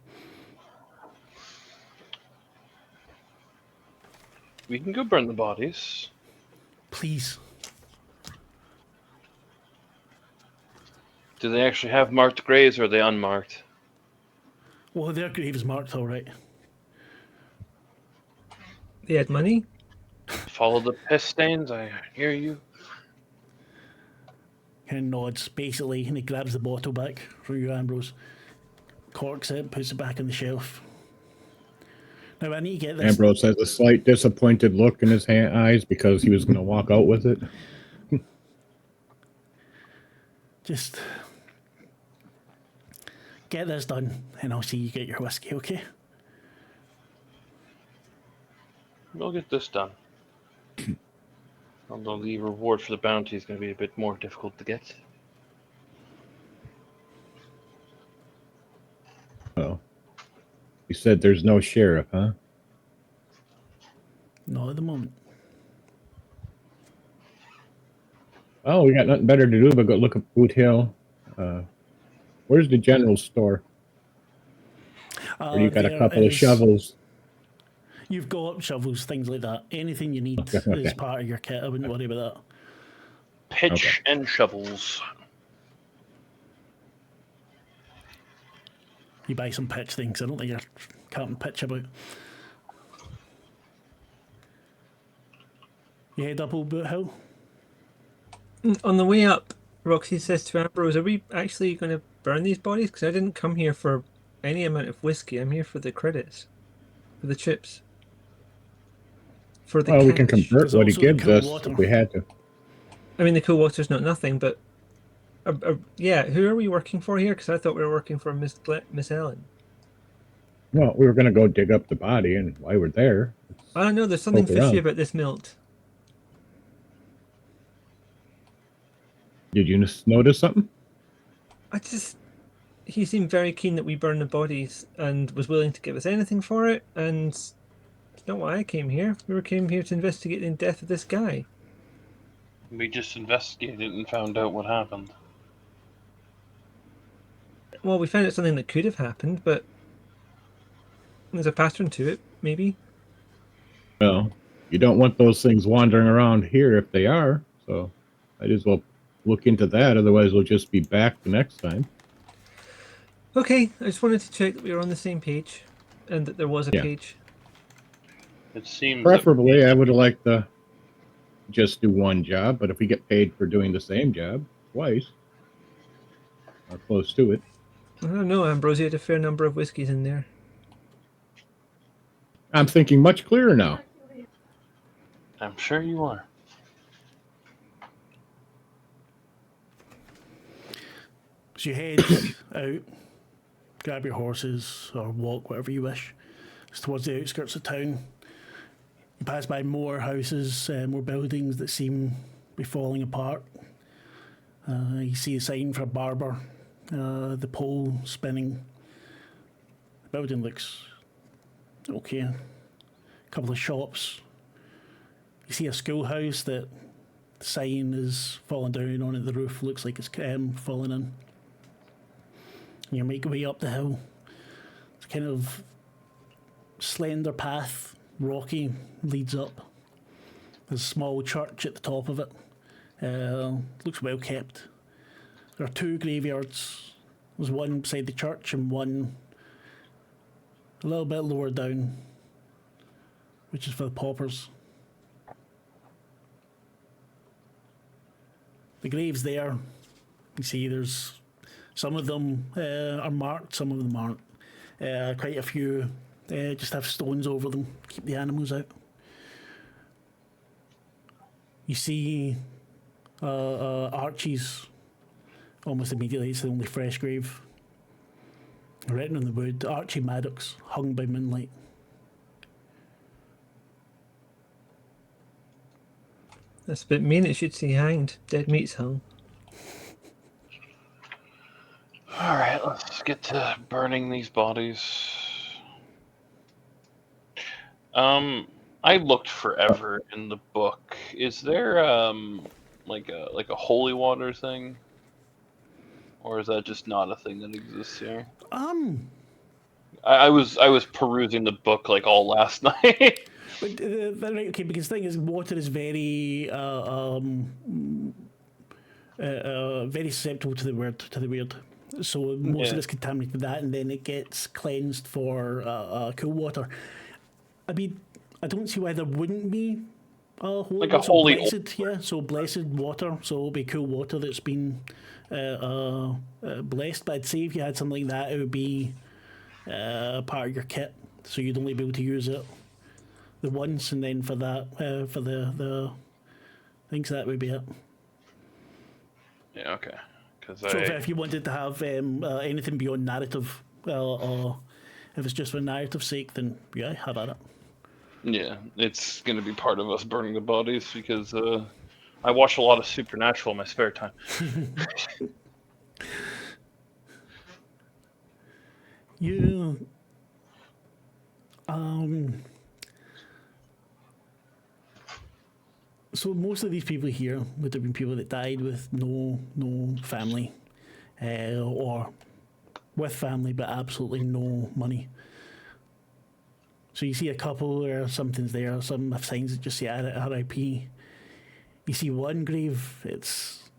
We can go burn the bodies. Please. Do they actually have marked graves, or are they unmarked? Well, their grave is marked all right. They had money. Follow the piss stains, I hear you. Kind of nods, basically, and he grabs the bottle back from you, Ambrose. Corks it, puts it back on the shelf. Now, I need to get this. Ambrose has a slight disappointed look in his eyes because he was going to walk out with it. Just get this done, and I'll see you get your whiskey, okay? We'll get this done. Although the reward for the bounty is going to be a bit more difficult to get. Oh. You said there's no sheriff, huh? Not at the moment. Oh, we got nothing better to do but go look at Boot Hill. Where's the general store? Where you got a There couple of is- shovels. You've got shovels, things like that. Anything you need Okay. is part of your kit. I wouldn't worry about that. Pitch and shovels. You buy some pitch things. I don't think you're can't pitch about. You head up Old Boot Hill. On the way up, Roxy says to Ambrose, "Are we actually going to burn these bodies? Because I didn't come here for any amount of whiskey. I'm here for the credits, for the chips, for the Well, we can cash." convert There's what he also the gives cool us water. if we had to. I mean, the cool water's not nothing, but yeah, who are we working for here? Because I thought we were working for Miss Ellen. Well, we were going to go dig up the body, and while we're there, I don't know. There's something Poke fishy around. about this Milt. did you notice something? He seemed very keen that we burn the bodies and was willing to give us anything for it. And it's not why I came here. Came here to investigate the death of this guy. We just investigated and found out what happened. Well, we found out something that could have happened, but there's a pattern to it, maybe. Well, you don't want those things wandering around here if they are, so might as well look into that. Otherwise, we'll just be back the next time. Okay, I just wanted to check that we were on the same page and that there was a Yeah. page. It seems Preferably, I would like to just do one job, but if we get paid for doing the same job twice, or close to it, I don't know, Ambrose had a fair number of whiskies in there. I'm thinking much clearer now. I'm sure you are. So you head out, grab your horses or walk, whatever you wish. It's towards the outskirts of town. You pass by more houses, more buildings that seem to be falling apart. You see a sign for a barber, the pole spinning. The building looks okay. A couple of shops. You see a schoolhouse that the sign is falling down on it. The roof looks like it's falling in. And you make your way up the hill. It's kind of slender path, rocky, leads up. There's a small church at the top of it. Looks well kept. There are 2 graveyards. There's one beside the church and one a little bit lower down, which is for the paupers. The graves there, you see there's some of them are marked, some of them aren't. Quite a few just have stones over them, keep the animals out. You see Archie's almost immediately, it's the only fresh grave. Written on the wood, Archie Maddox, hung by moonlight. That's a bit mean, it should say hanged. Dead meat's hung. Alright, let's get to burning these bodies. I looked forever in the book. Is there like a holy water thing? Or is that just not a thing that exists here? I was perusing the book like all last night. But, right, okay, because the thing is, water is very very susceptible to the weird. So most of it's contaminated with that, and then it gets cleansed for cool water. I mean, I don't see why there wouldn't be like a holy blessed, so blessed water. So it'll be cool water that's been blessed. But I'd say if you had something like that, it would be part of your kit, so you'd only be able to use it the once, and then for that for the things that would be it. Yeah, okay. So if you wanted to have anything beyond narrative, or if it's just for narrative's sake, then yeah, have at it. Yeah, it's going to be part of us burning the bodies because I watch a lot of Supernatural in my spare time. You, so most of these people here would have been people that died with no family, or with family but absolutely no money. So you see a couple where something's there, some have signs that just say R.I.P. You see one grave, it's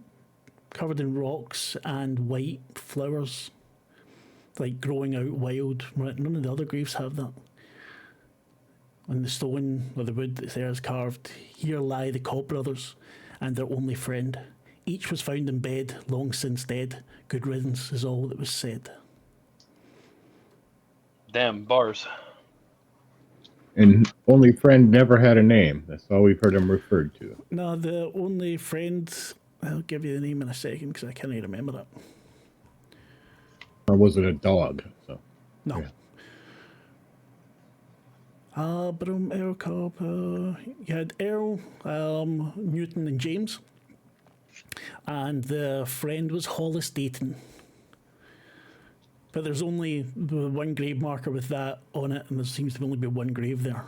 covered in rocks and white flowers, like growing out wild. None of the other graves have that. On the stone or the wood that's there is carved, "Here lie the Cobb brothers and their only friend. Each was found in bed, long since dead. Good riddance is all that was said." Damn, bars. And only friend never had a name. That's all we've heard him referred to. No, the only friend, I'll give you the name in a second because I can't even remember it. Or was it a dog? So No. yeah. But Earl Cobb, you had Earl, Newton and James. And the friend was Hollis Dayton. But there's only the one grave marker with that on it, and there seems to only be one grave there.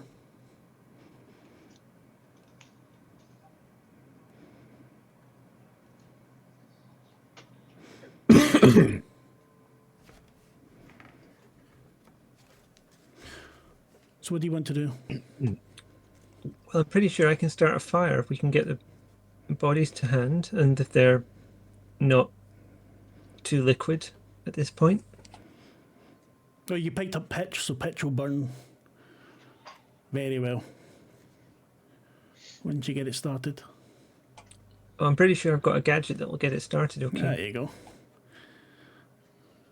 So what do you want to do? Well, I'm pretty sure I can start a fire if we can get the bodies to hand, and if they're not too liquid at this point. Well, you picked up pitch, so pitch will burn very well once you get it started. Oh, I'm pretty sure I've got a gadget that will get it started, okay? There you go.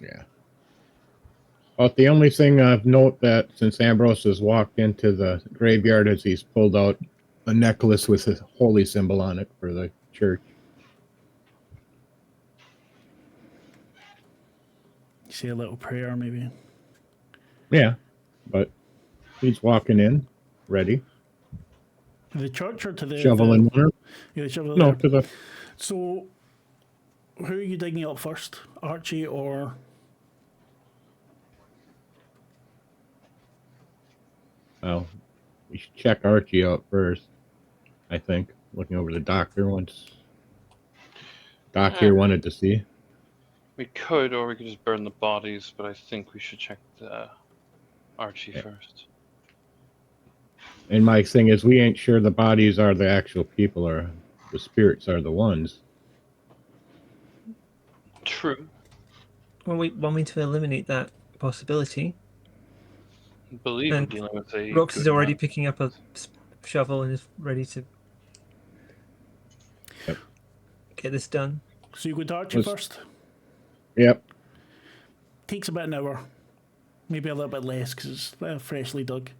Yeah. But the only thing I've note that since Ambrose has walked into the graveyard is he's pulled out a necklace with a holy symbol on it for the church. Say a little prayer, maybe. Yeah, but he's walking in, ready. To the church or to the Shovel in one. Yeah, the shovel No, there. to the. So, who are you digging up first, Archie or? Well, we should check Archie out first. I think looking over the doctor once. Doc here wanted to see. We could, or we could just burn the bodies, but I think we should check the Archie first. And my thing is, we ain't sure the bodies are the actual people or the spirits are the ones. True. Well, we want me to eliminate that possibility. I believe we're And dealing with a. Rox is already good picking up a shovel and is ready to get this done. So you go to Archie first. Yep. Takes about an hour, maybe a little bit less because it's freshly dug.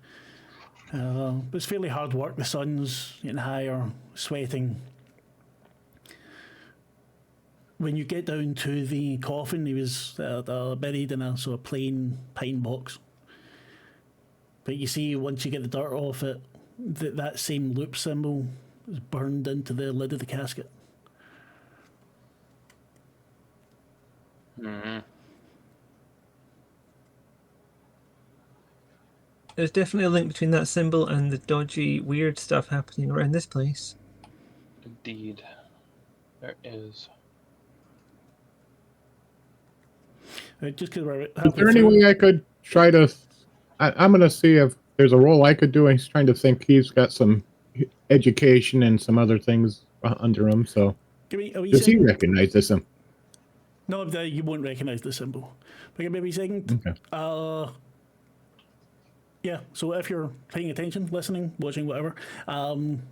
But it's fairly hard work. The sun's getting higher, sweating. When you get down to the coffin, he was buried in a sort of plain pine box. But you see, once you get the dirt off it, that same loop symbol is burned into the lid of the casket. Mm-hmm. There's definitely a link between that symbol and the dodgy, weird stuff happening around this place. Indeed. There is. Just because we're Is there any way I could try to? I'm going to see if there's a role I could do. He's trying to think. He's got some education and some other things under him. So does he recognize this? No, you won't recognize the symbol. But maybe second. Okay. Yeah, so if you're paying attention, listening, watching, whatever,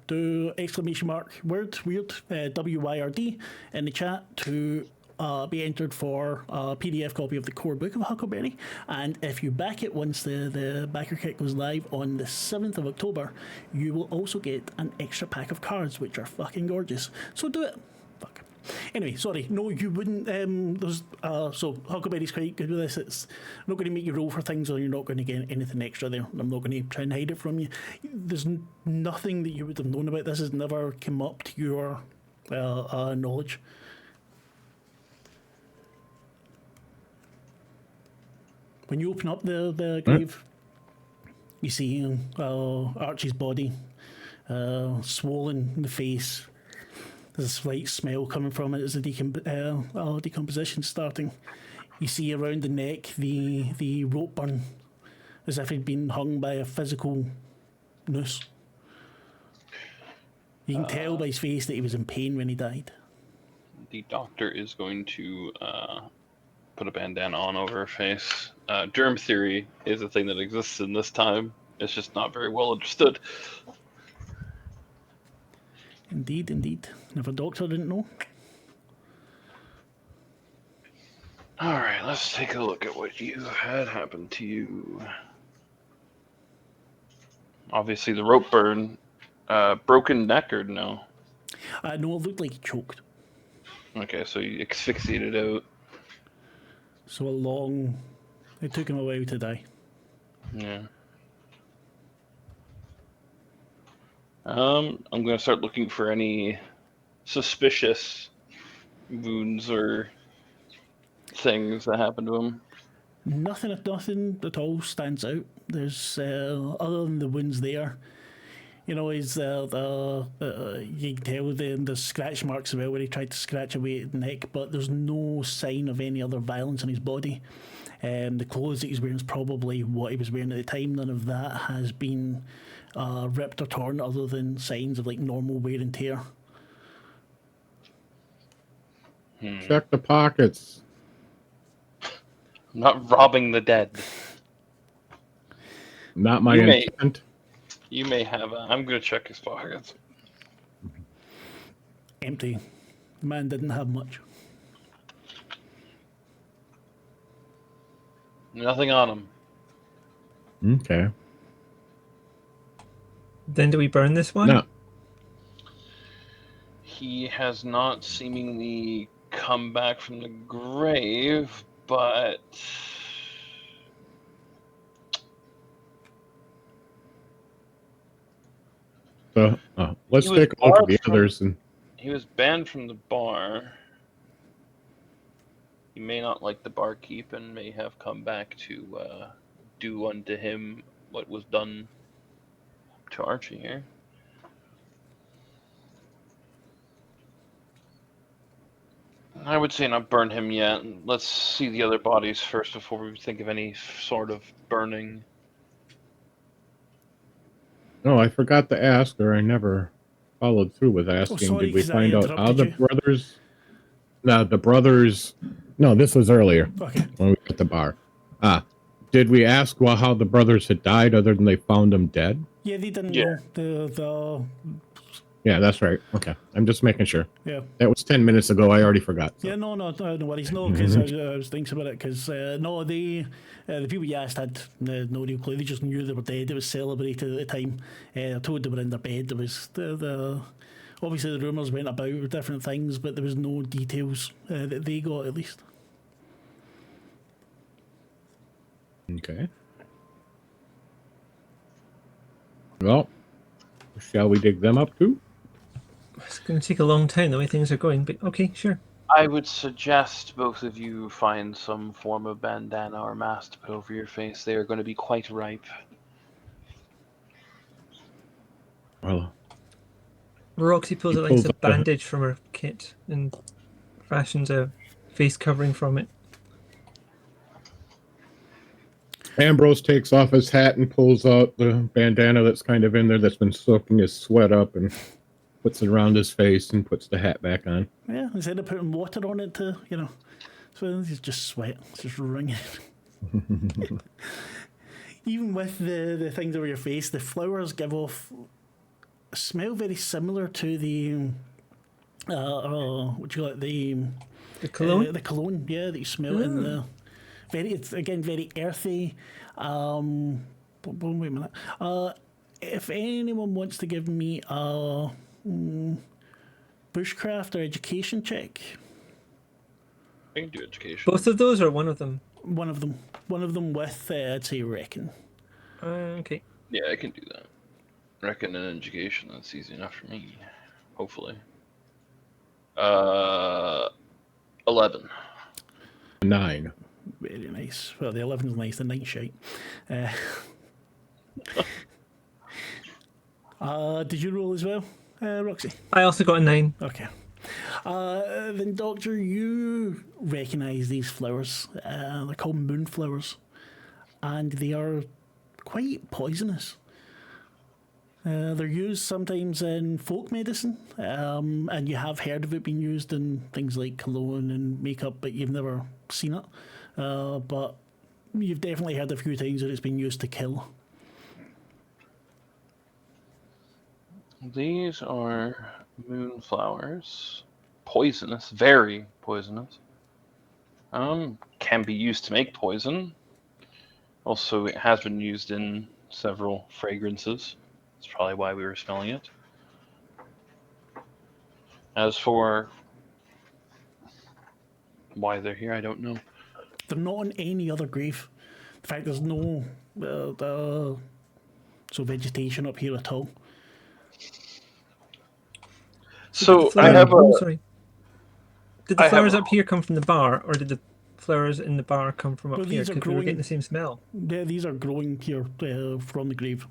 do !word, weird, WYRD in the chat to be entered for a PDF copy of the core book of Huckleberry. And if you back it once the backer kit goes live on the 7th of October, you will also get an extra pack of cards, which are fucking gorgeous. So do it. Fuck. Anyway, sorry. No, you wouldn't. So Huckleberry's quite good with this. It's not going to make you roll for things, or you're not going to get anything extra there. I'm not going to try and hide it from you. There's nothing that you would have known about this has never come up to your knowledge. When you open up the grave, you see Archie's body, swollen in the face. There's a slight smell coming from it as the decomposition starting. You see around the neck the rope burn, as if he'd been hung by a physical noose. You can tell by his face that he was in pain when he died. The doctor is going to put a bandana on over her face. Germ theory is a thing that exists in this time. It's just not very well understood. Indeed. And if a doctor didn't know. Alright, let's take a look at what you had happen to you. Obviously the rope burn. Broken neck or no? No, it looked like he choked. Okay, so you asphyxiated out. So it took him a while to die. Yeah. I'm going to start looking for any suspicious wounds or things that happened to him. Nothing at all stands out. There's other than the wounds there. You know, he's you can tell the scratch marks about where he tried to scratch away at the neck, but there's no sign of any other violence on his body. The clothes that he's wearing is probably what he was wearing at the time. None of that has been ripped or torn, other than signs of like normal wear and tear. Check the pockets. I'm not robbing the dead. Not my intent. You may have. I'm going to check his pockets. Empty. The man didn't have much. Nothing on him. Okay. Then do we burn this one? No. He has not seemingly come back from the grave, But So let's He was take a look at barred the from- others. And he was banned from the bar. He may not like the barkeep and may have come back to do unto him what was done to Archie here. I would say not burn him yet. Let's see the other bodies first before we think of any sort of burning. no, I forgot to ask, or I never followed through with asking. sorry, Did we 'cause I find out how interrupted the you. brothers? No, the brothers. No, this was earlier Okay. when we were at the bar. Did we ask how the brothers had died, other than they found them dead? Yeah, they didn't Yeah. know. Yeah, that's right. Okay, I'm just making sure. Yeah. That was 10 minutes ago. I already forgot. So. Yeah, no worries. No, because I was thinking about it. Because no, the people you asked had no real clue. They just knew they were dead. It was celebrated at the time. I told they were in their bed. There was the obviously the rumours went about with different things, but there was no details that they got at least. Okay. Well, shall we dig them up too? It's going to take a long time the way things are going, but okay, sure. I would suggest both of you find some form of bandana or mask to put over your face. They are going to be quite ripe. Well, Roxy pulls He out like pulls a up the- bandage from her kit and fashions a face covering from it. Ambrose takes off his hat and pulls out the bandana that's kind of in there that's been soaking his sweat up and puts it around his face and puts the hat back on. Yeah, instead of putting water on it to so it's just sweat. It's just wringing. Even with the things over your face, the flowers give off a smell very similar to the what you got The cologne? the cologne, yeah, that you smell in the it's again very earthy. Wait a minute. If anyone wants to give me a bushcraft or education check, I can do education. Both of those or one of them? one of them with I'd say reckon. Okay. Yeah, I can do that. Reckon and education, that's easy enough for me. Hopefully. 11. 9. Very nice. Well, the 11's nice, the 9's shite. Did you roll as well, Roxy? I also got a 9. Okay. Then, Doctor, you recognise these flowers. They're called moonflowers, and they are quite poisonous. They're used sometimes in folk medicine, and you have heard of it being used in things like cologne and makeup, but you've never seen it. But you've definitely heard a few times that it's been used to kill. These are moonflowers. Poisonous, very poisonous. Can be used to make poison. Also, it has been used in several fragrances. That's probably why we were smelling it. As for why they're here, I don't know. They're not on any other grave. In fact, there's no vegetation up here at all. So Did the I have oh, a. sorry. Did the I have flowers a- up here come from the bar, or did the flowers in the bar come from up Well, here? these are Because we were growing- getting the same smell. Yeah, these are growing here from the grave.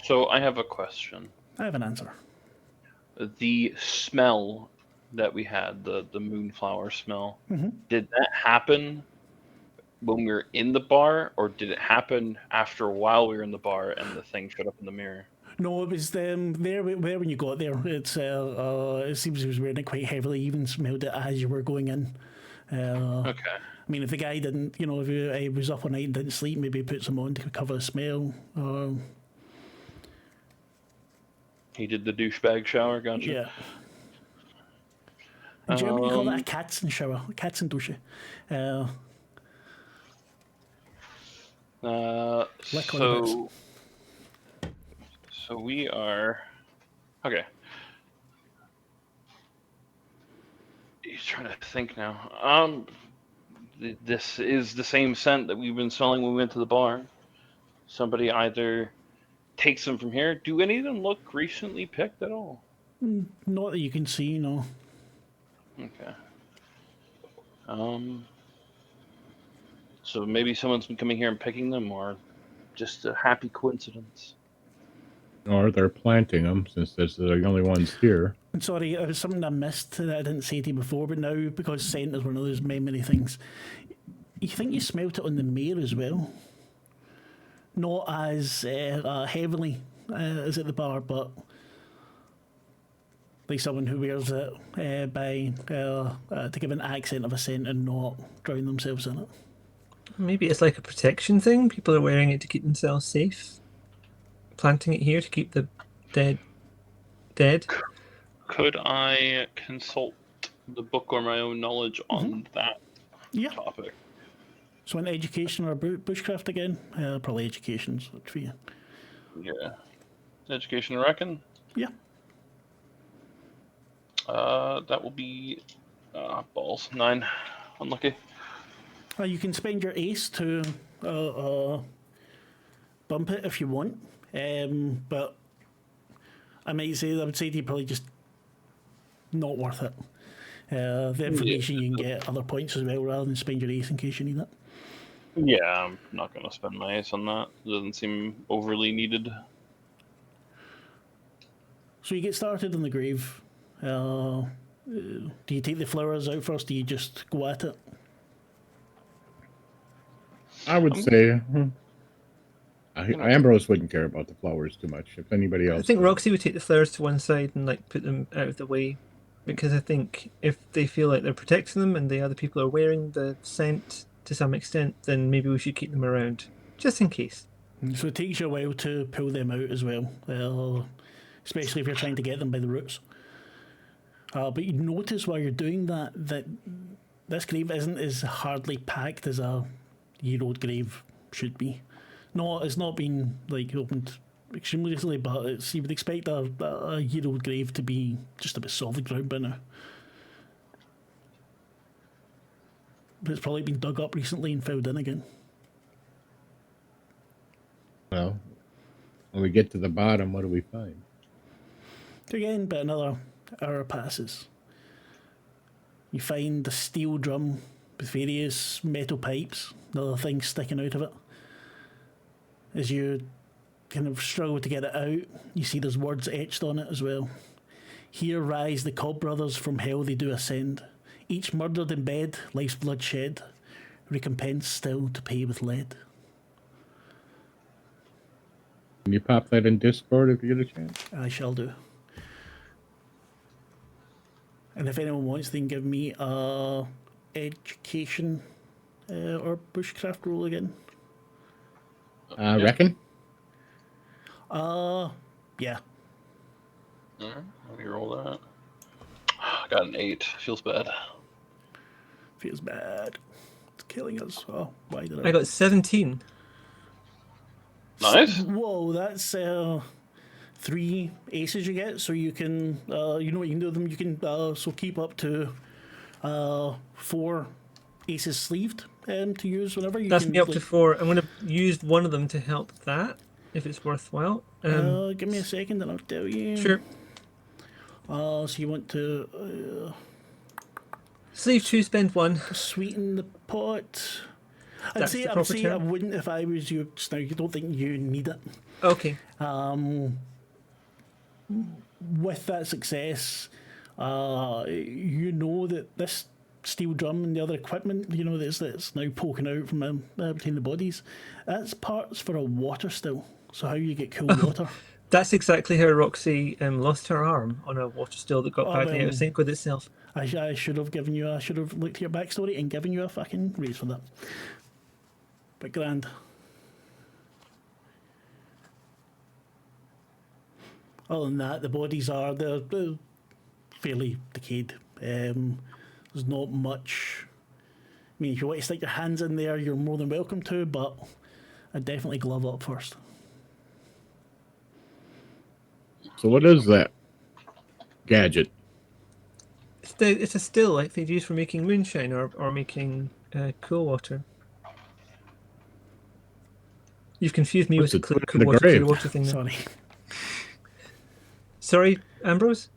So I have a question. I have an answer. The smell that we had, the moonflower smell, did that happen when we were in the bar, or did it happen after a while we were in the bar and the thing showed up in the mirror? No, it was there when you got there. It's it seems he was wearing it quite heavily. Even smelled it as you were going in. Okay. I mean, if the guy didn't, if he was up all night and didn't sleep, maybe he put some on to cover the smell. He did the douchebag shower, gotcha. Yeah. In German, you call that a Katzenschauer, Katzendusche. Lick on the bits. So we are okay. He's trying to think now. this is the same scent that we've been smelling when we went to the bar. Somebody either takes them from here. Do any of them look recently picked at all? Not that you can see, no. Okay. So maybe someone's been coming here and picking them, or just a happy coincidence. Or they're planting them since they're the only ones here. I'm sorry, it was something I missed that I didn't say to you before, but now, because scent is one of those memory things, you think you smelt it on the mare as well? Not as heavily as at the bar, but like someone who wears it to give an accent of a scent and not drown themselves in it. Maybe it's like a protection thing. People are wearing it to keep themselves safe. Planting it here to keep the dead. Could I consult the book or my own knowledge on that topic? So an education or bushcraft again? Probably education's for you. Yeah. Education, I reckon? Yeah. That will be balls. 9. Unlucky. You can spend your ace to bump it if you want, but I would say to you probably just not worth it. The information you can get other points as well, rather than spend your ace in case you need it. Yeah, I'm not going to spend my ace on that. It doesn't seem overly needed. So you get started on the grave. Do you take the flowers out first? Do you just go at it? I would say Ambrose wouldn't care about the flowers too much. If anybody else, I think Roxy would take the flowers to one side and like put them out of the way, because I think if they feel like they're protecting them and the other people are wearing the scent to some extent, then maybe we should keep them around just in case. So it takes you a while to pull them out as well, especially if you're trying to get them by the roots. But you notice while you're doing that this grave isn't as hardly packed as a year-old grave should be. No, it's not been like opened extremely recently, but you would expect a year-old grave to be just a bit solid ground by now. But it's probably been dug up recently and filled in again. well, when we get to the bottom, what do we find? Again, but another hour passes. You find a steel drum with various metal pipes and other things sticking out of it. As you kind of struggle to get it out, you see there's words etched on it as well. Here rise the Cobb brothers, from hell they do ascend. Each murdered in bed, life's blood shed, recompense still to pay with lead. Can you pop that in Discord if you get a chance? I shall do. And if anyone wants, they can give me a education or bushcraft roll again. Reckon? Yeah. Alright, let me roll that. I got an 8. Feels bad. Feels bad. It's killing us. Oh, why did I got 17. Nice. Whoa, that's 3 aces you get, so you can, you know what you can do with them. You can so keep up to 4 aces sleeved to use whenever you. That's can, me up to 4. I'm going to use one of them to help that, if it's worthwhile. Give me a second and I'll tell you. Sure. So you want to Sleeve 2, spend 1. sweeten the pot. I'd That's say the I proper term? wouldn't if I was you. Now you don't think you need it. Okay. With that success, you know that this steel drum and the other equipment, you know, that's now poking out from between the bodies, that's parts for a water still. So how you get cool water. That's exactly how Roxy lost her arm, on a water still that got badly out well, of sync with itself. I should have looked at your backstory and given you a fucking raise for that. But grand. Other than that, the bodies they're fairly decayed. There's not much. I mean, if you want to stick your hands in there, you're more than welcome to, but I'd definitely glove up first. So what is that gadget? It's a still like they'd use for making moonshine or making cool water. You've confused me What's with the it cool doing in the water, clear grave? water thing. Now. Sorry. Sorry, Ambrose.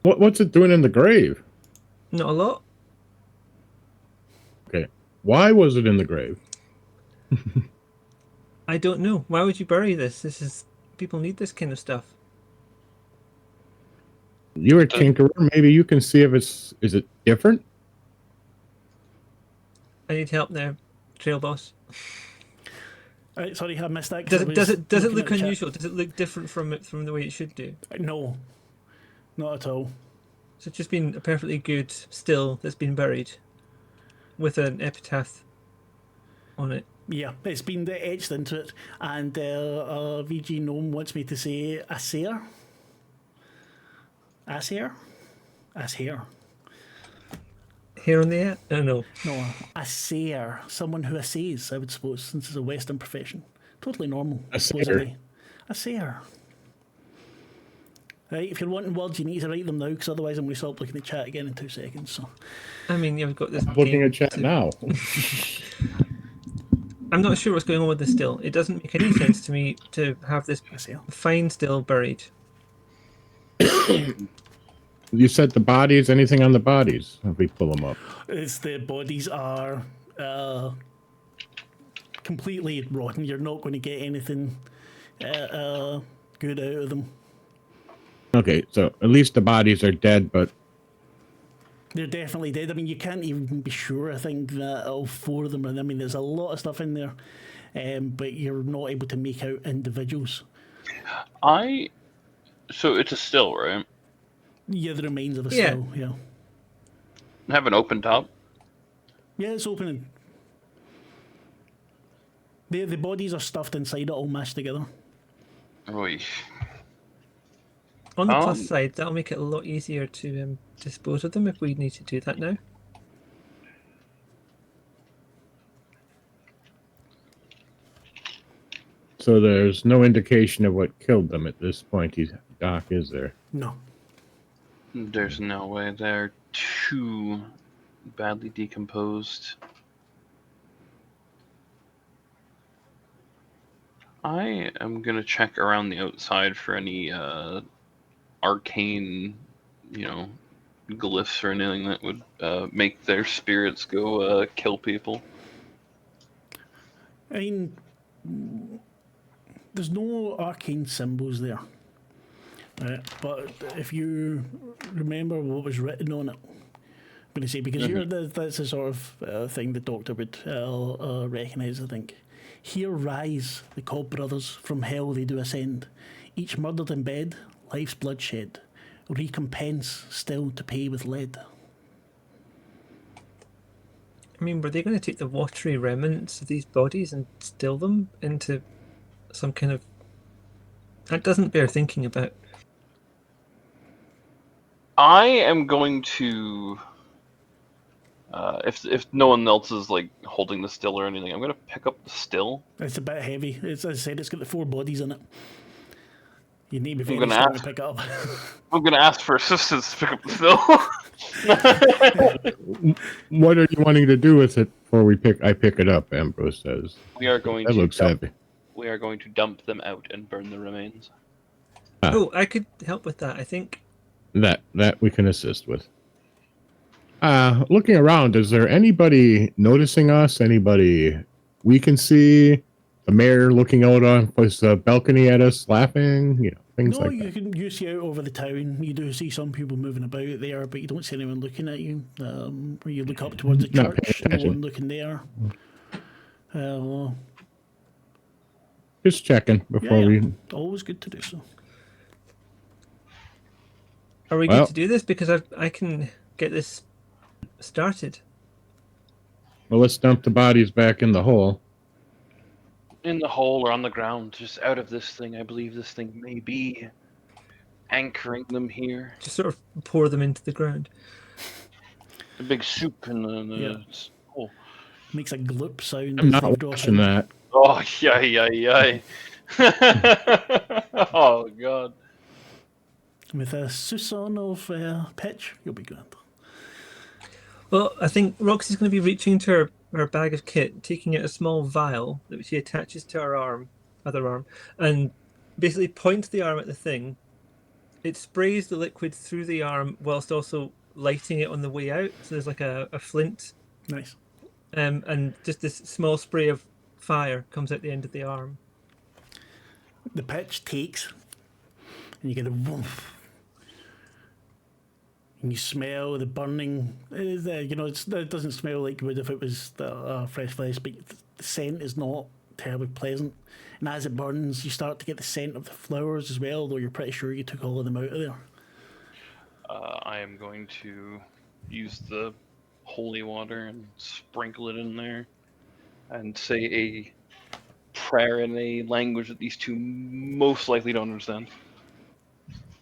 What's it doing in the grave? Not a lot. Okay. Why was it in the grave? I don't know. Why would you bury this? This is people need this kind of stuff. You're a tinkerer. Maybe you can see if is it different? I need help now, trail boss. Right, sorry, I missed that. Does it looking look at the chat. unusual? Does it look different from the way it should do? No, not at all. So it's just been a perfectly good still that's been buried with an epitaph on it. Yeah, it's been etched into it, and VG Gnome wants me to say assayer. Assayer? Assayer. Here on the air? Oh no. No, assayer. Someone who assays, I would suppose, since it's a Western profession. Totally normal. Assayer. supposedly. Assayer. Right, if you're wanting words, you need to write them now, because otherwise I'm going to stop looking at chat again in 2 seconds. So, I mean, you've got this. I'm looking game at chat to- now. I'm not sure what's going on with this still. It doesn't make any sense to me to have this assayer. fine still buried. You said the bodies. Anything on the bodies? If we pull them up. It's the bodies are completely rotten. You're not going to get anything good out of them. Okay, so at least the bodies are dead, but They're definitely dead. I mean, you can't even be sure. I think that all 4 of them are. I mean, there's a lot of stuff in there, but you're not able to make out individuals. So it's a still, right? Yeah, the remains of a Yeah. still. Yeah. Have an open top. Yeah, it's opening. The bodies are stuffed inside it, all mashed together. Oy. On the plus side, that'll make it a lot easier to dispose of them if we need to do that now. so there's no indication of what killed them at this point. Doc, is there? No. There's no way. They're too badly decomposed. I am gonna check around the outside for any arcane, glyphs or anything that would make their spirits go kill people. I mean, there's no arcane symbols there. But if you remember what was written on it, I'm going to say, because that's the sort of thing the Doctor would recognise, I think. Here rise the Cobb brothers, from hell they do ascend. Each murdered in bed, life's bloodshed. Recompense still to pay with lead. I mean, were they going to take the watery remnants of these bodies and still them into some kind of... That doesn't bear thinking about. I am going to, if no one else is like holding the still or anything, I'm going to pick up the still. It's a bit heavy. As I said, it's got the 4 bodies in it. You need to be I'm very gonna strong to ask- pick it up. I'm going to ask for assistance to pick up the still. What are you wanting to do with it before I pick it up? Ambrose says. We are going That to looks dump, heavy. We are going to dump them out and burn the remains. Oh, I could help with that, I think. That we can assist with. Looking around, is there anybody noticing us? Anybody we can see? The mayor looking out on his balcony at us, laughing. Things No, like you that. can see out over the town. You do see some people moving about there, but you don't see anyone looking at you. Where you look up towards the Not paying church, no attention. one looking there. Just checking before Yeah. we. Always good to do so. Are we Well- good to do this? Because I can get this started. Well, let's dump the bodies back in the hole. In the hole or on the ground, just out of this thing. I believe this thing may be anchoring them here. Just sort of pour them into the ground. A big soup in the Yeah. hole. Makes a gloop sound. I'm as not they drop watching in. that. Oh, yay. Oh, God. With a sousson of pitch, you'll be grand. Well, I think Roxy's going to be reaching into her bag of kit, taking out a small vial that she attaches to her other arm, and basically points the arm at the thing. It sprays the liquid through the arm whilst also lighting it on the way out. So there's like a flint, Nice. and just this small spray of fire comes out the end of the arm. The pitch takes, and you get a woof. And you smell the burning. It doesn't smell like wood if it was fresh flesh, but the scent is not terribly pleasant. And as it burns, you start to get the scent of the flowers as well, though you're pretty sure you took all of them out of there. I am going to use the holy water and sprinkle it in there and say a prayer in a language that these two most likely don't understand.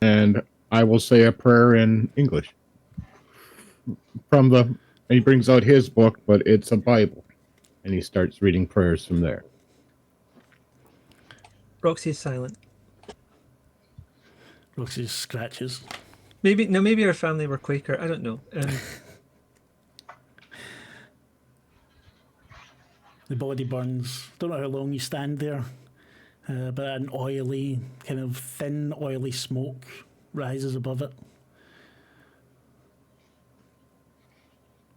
And I will say a prayer in English. He brings out his book, but it's a Bible. And he starts reading prayers from there. Roxy is silent. Roxy scratches. Maybe her family were Quaker. I don't know. The body burns. Don't know how long you stand there, but an oily, kind of thin, oily smoke rises above it.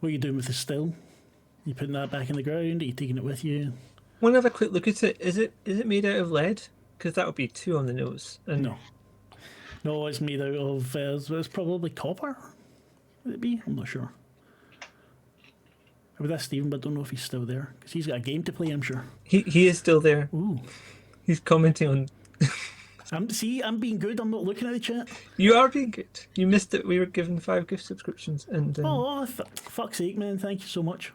What are you doing with the still? You putting that back in the ground? Are you taking it with you? Want to have a quick look at it? Is it made out of lead? Because that would be too on the nose. And No, it's made out of. It's probably copper. Would it be? I'm not sure. I would ask Stephen, but I don't know if he's still there because he's got a game to play. I'm sure. He is still there. Ooh. He's commenting on. I'm being good. I'm not looking at the chat. You are being good. You missed it. We were given 5 gift subscriptions, and Fuck's sake, man! Thank you so much.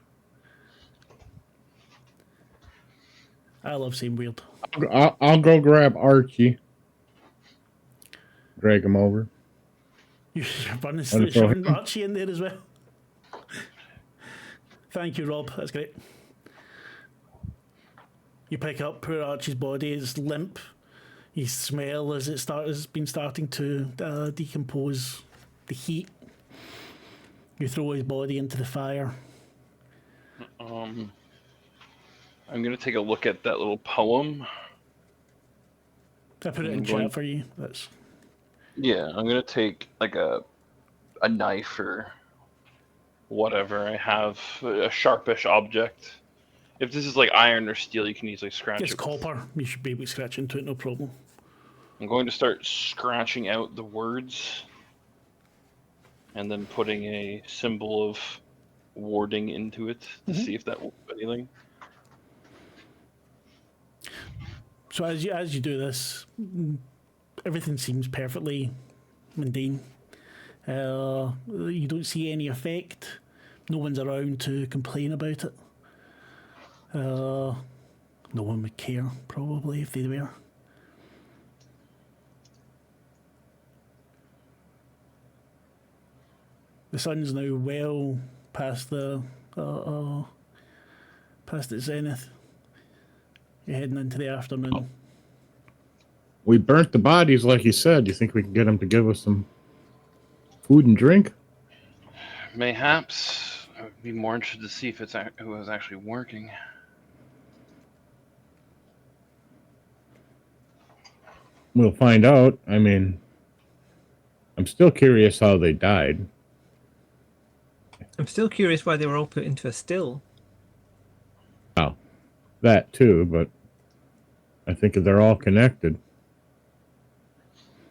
I love saying weird. I'll go grab Archie. Drag him over. You're shoving Archie in there as well. Thank you, Rob. That's great. You pick up poor Archie's body. It's limp. You smell as has been starting to decompose. The heat. You throw his body into the fire. I'm going to take a look at that little poem. I put it in chat for you. Yeah, I'm going to take like a knife or whatever I have, a sharpish object. If this is like iron or steel, you can easily scratch it. It's copper. You should be able to scratch into it, no problem. I'm going to start scratching out the words and then putting a symbol of warding into it to see if that will do anything. So as you do this, everything seems perfectly mundane. You don't see any effect. No one's around to complain about it. No one would care, probably, if they were. The sun's now well past past its zenith. You're heading into the afternoon. We burnt the bodies, like you said. Do you think we can get them to give us some food and drink? Mayhaps. I would be more interested to see if it was actually working. We'll find out. I mean, I'm still curious how they died. I'm still curious why they were all put into a still. Oh, that too, but I think they're all connected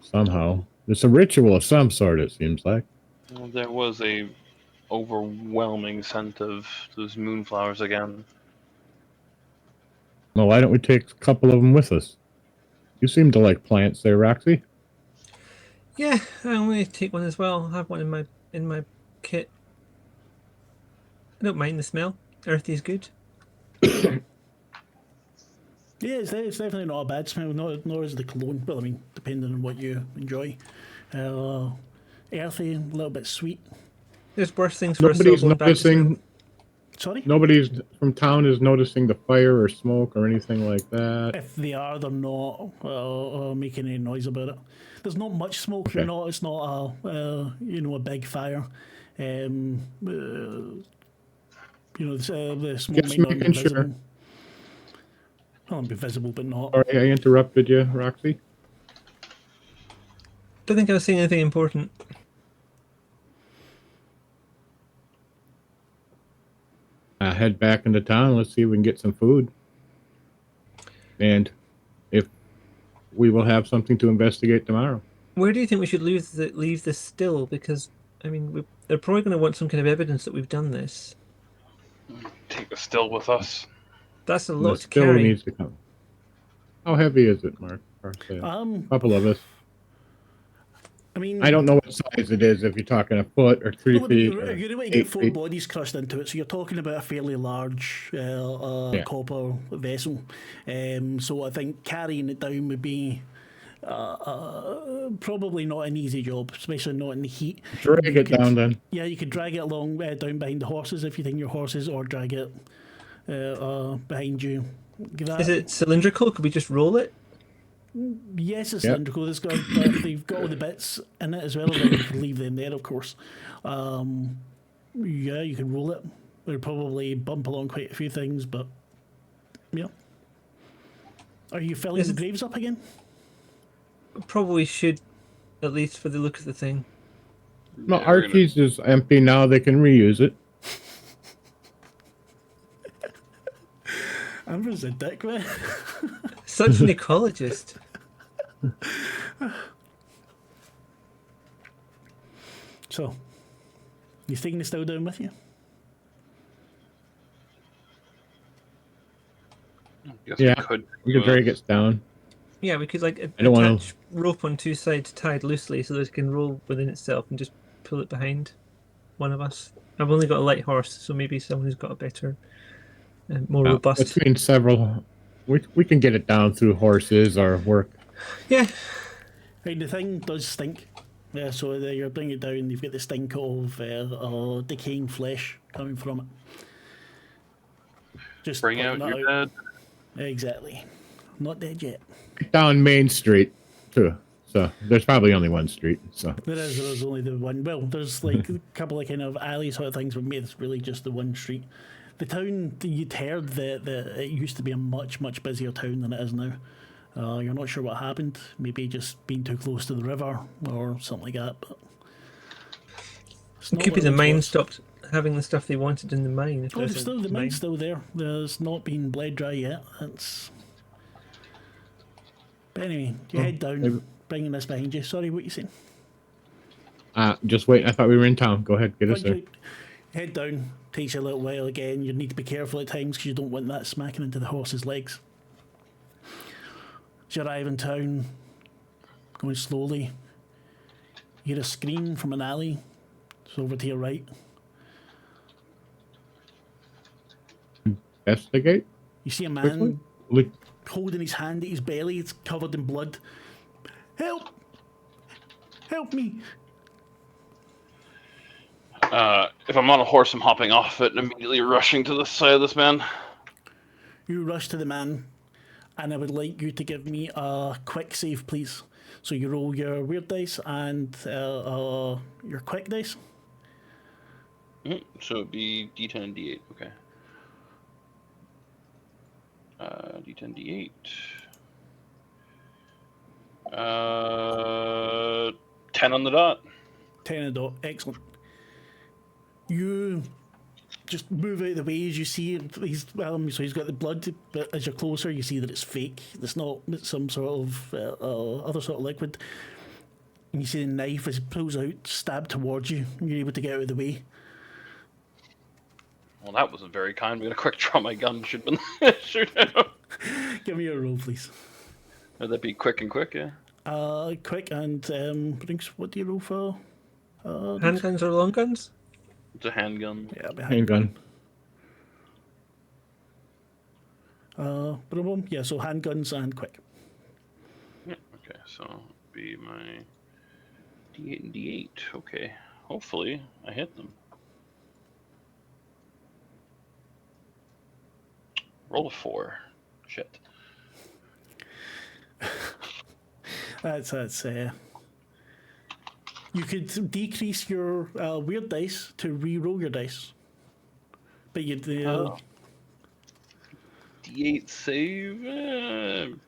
somehow. It's a ritual of some sort, it seems like. Well, there was a overwhelming scent of those moonflowers again. Well, why don't we take a couple of them with us? You seem to like plants there, Roxy. Yeah, I'm going to take one as well. I have one in my kit. I don't mind the smell. Earthy is good. Yeah, it's definitely not a bad smell, nor is the cologne. Well, I mean, depending on what you enjoy. Earthy, a little bit sweet. There's worse things for Nobody's a noticing. Sorry? Nobody's from town is noticing the fire or smoke or anything like that. If they are, they're not making any noise about it. There's not much smoke. Okay. It's not a big fire. The smoke Just might not be making sure. visible. Well, be visible, but not. Sorry, I interrupted you, Roxy. Don't think I was saying anything important. Head back into town. Let's see if we can get some food. And if we will have something to investigate tomorrow. Where do you think we should leave this still? Because, I mean, they're probably going to want some kind of evidence that we've done this. Take the still with us. That's a And lot the to still carry. needs to come. How heavy is it, Mark? A couple of us. I mean, I don't know what size it is. If you're talking a foot or 3 feet. You're going to get 8 4 feet. bodies crushed into it, so you're talking about a fairly large copper vessel. So I think carrying it down would be probably not an easy job, especially not in the heat. Drag it down then. Yeah, you could drag it along down behind the horses if you think your horses, or drag it behind you. Is it cylindrical? Could we just roll it? Yes, it's Yep. cylindrical. They've got all the bits in it as well. Then you can leave them there, of course. Yeah, you can roll it. It'll probably bump along quite a few things, but yeah. Are you filling the graves up again? Probably should, at least for the look of the thing. No, Yeah, we're Archie's is empty now. They can reuse it. Amber's a dick, man. Such an ecologist. So, you taking the still down with you? Guess Yeah, we we could drag it down. Yeah, we could like don't wanna- attach rope on 2 sides tied loosely so that it can roll within itself and just pull it behind one of us. I've only got a light horse, so maybe someone who's got a better, more robust. Between several, we can get it down through horses or work. Yeah, Right, the thing does stink. Yeah, so you're bringing it down, you've got the stink of decaying flesh coming from it. Just Bring out pointing your that bed. Exactly. Not dead yet. Down Main Street too. So there's probably only one street. So There's only the one. Well, there's like a couple of kind of alley sort of things, but maybe it's really just the one street. The town, you'd heard that it used to be a much, much busier town than it is now. You're not sure what happened. Maybe just being too close to the river or something like that. But it's not could be what the it mine was. stopped having the stuff they wanted in the mine. If Oh, there's the a mine's mine. still there. There's not been bled dry yet. But anyway, you head down, maybe- bringing this behind you. Sorry, what you saying? just wait. I thought we were in town. Go ahead, get us there. You head down, takes you a little while again. You need to be careful at times because you don't want that smacking into the horse's legs. As you arrive in town, going slowly, you hear a scream from an alley. It's over to your right. Investigate. You see a man Quickly. Look, holding his hand at his belly. It's covered in blood. Help! Help me! If I'm on a horse, I'm hopping off it and immediately rushing to the side of this man. You rush to the man, and I would like you to give me a quick save, please. So you roll your weird dice and your quick dice. So it'd be D10 and D8. Okay. D10, D8. 10 on the dot. 10 and dot. Excellent. You just move out of the way as you see he's so he's got the blood, but as you're closer, you see that it's fake. It's not some sort of other sort of liquid. And you see the knife as it pulls out, stabbed towards you, and you're able to get out of the way. Well, that wasn't very kind. We got a quick draw my gun. Should have been shoot him. Give me a roll, please. Would that be quick and quick? Yeah. Quick and Brinks, what do you roll for? Handguns or long guns? It's a handgun. Yeah, behind. handgun. Boom. Yeah, so handguns and quick. Yeah. Okay. So it'd be my D8 and D8. Okay. Hopefully I hit them. Roll a 4. Shit. That's You could decrease your weird dice to re-roll your dice, but you'd. D8 save.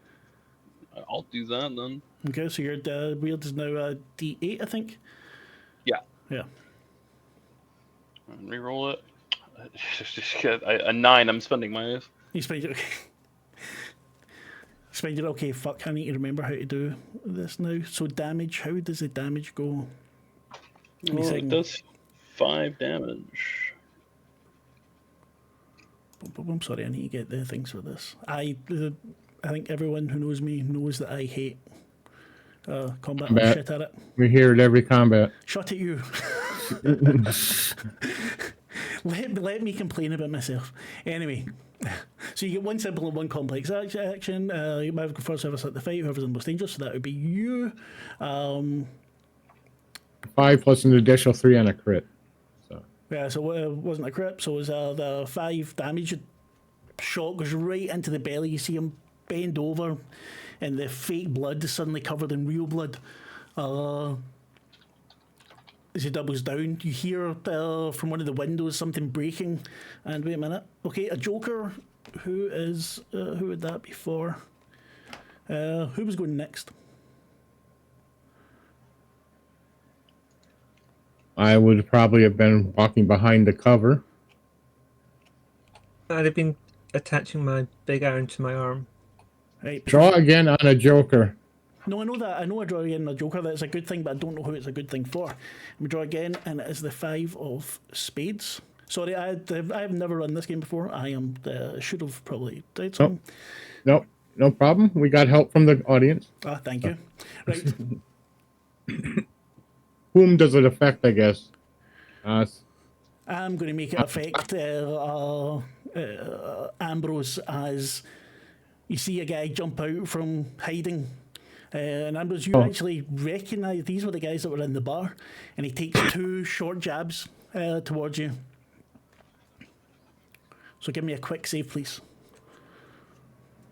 I'll do that then. Okay, so your weird is now a D8, I think. Yeah. Yeah. Reroll it. Just get a 9. I'm spending my. You spend it. Spend it. Okay, fuck. I need to remember how to do this now. So damage. How does the damage go? Well, it does 5 damage. I'm sorry. I need to get the things for this. I think everyone who knows me knows that I hate combat. I'm shit at it. We hear it every combat. Shut at you. Let me complain about myself. Anyway, so you get one simple and one complex action. You might go first, whoever's at the fight, whoever's the most dangerous, so that would be you. 5 plus an additional 3 on a crit. Yeah, so it wasn't a crit, so it was the 5 damage. Shot goes right into the belly. You see him bend over, and the fake blood is suddenly covered in real blood. As he doubles down, you hear from one of the windows something breaking. And wait a minute. Okay, a Joker. Who would that be for? Who was going next? I would probably have been walking behind the cover. I'd have been attaching my big iron to my arm. Right. Draw again on a Joker. No, I know that. I know I draw again on a Joker. That's a good thing, but I don't know who it's a good thing for. We draw again, and it is the 5 of spades. Sorry, I've never run this game before. I should have probably done something. Nope, no problem. We got help from the audience. Ah, thank you. Right. Whom does it affect, I guess? Us. I'm going to make it affect Ambrose as you see a guy jump out from hiding. And Ambrose, you actually recognise these were the guys that were in the bar, and he takes 2 short jabs towards you. So give me a quick save, please.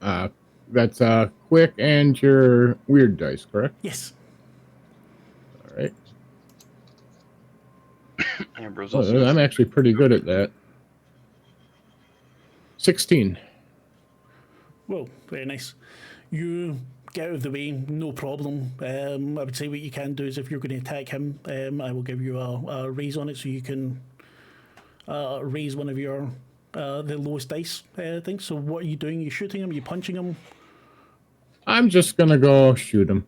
That's quick and your weird dice, correct? Yes. All right. Ambrose I'm actually pretty good at that. 16. Well, very nice. You get out of the way, no problem. I would say what you can do is if you're going to attack him, I will give you a raise on it so you can raise one of your the lowest dice things. So what are you doing? Are you shooting him? Are you punching him? I'm just going to go shoot him.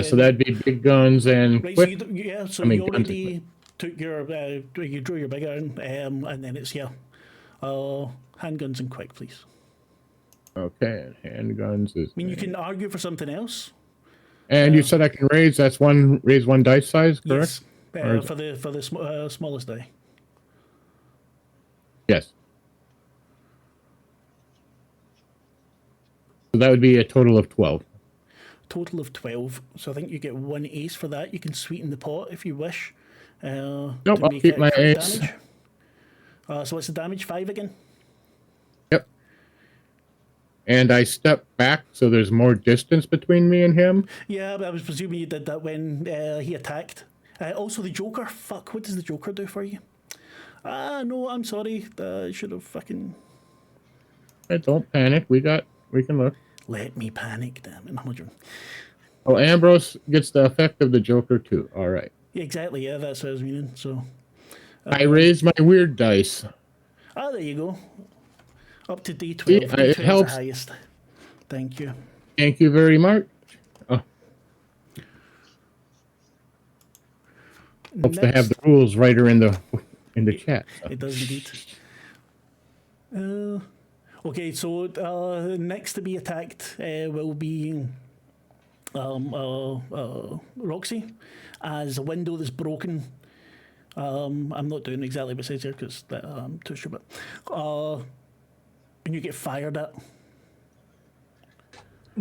So that'd be big guns and right, quick. So you already took your you drew your big iron, and then it's handguns and quick, please. Okay, handguns is. I mean, you can argue for something else. And you said I can raise. That's raise one dice size, correct? Yes, for the smallest die. Yes. So that would be a total of 12. Total of 12. So I think you get 1 ace for that. You can sweeten the pot if you wish. Nope, I'll keep my ace. So what's the damage? 5 again? Yep. And I step back so there's more distance between me and him. Yeah, but I was presuming you did that when he attacked. Also, the Joker. Fuck, what does the Joker do for you? No, I'm sorry. I should have fucking... Hey, don't panic. We can look. Let me panic, damn it. I'm not joking. Oh, Ambrose gets the effect of the Joker too. All right. Yeah, exactly. Yeah, that's what I was meaning. So I raised my weird dice. there you go. Up to D12. See, D12 it is helps. the highest. Thank you. Thank you very much. Oh. Helps to have the rules writer in the chat. So. It does indeed. Okay, so next to be attacked will be Roxy, as a window that's broken. I'm not doing exactly what it says here because I'm too sure, but and you get fired at.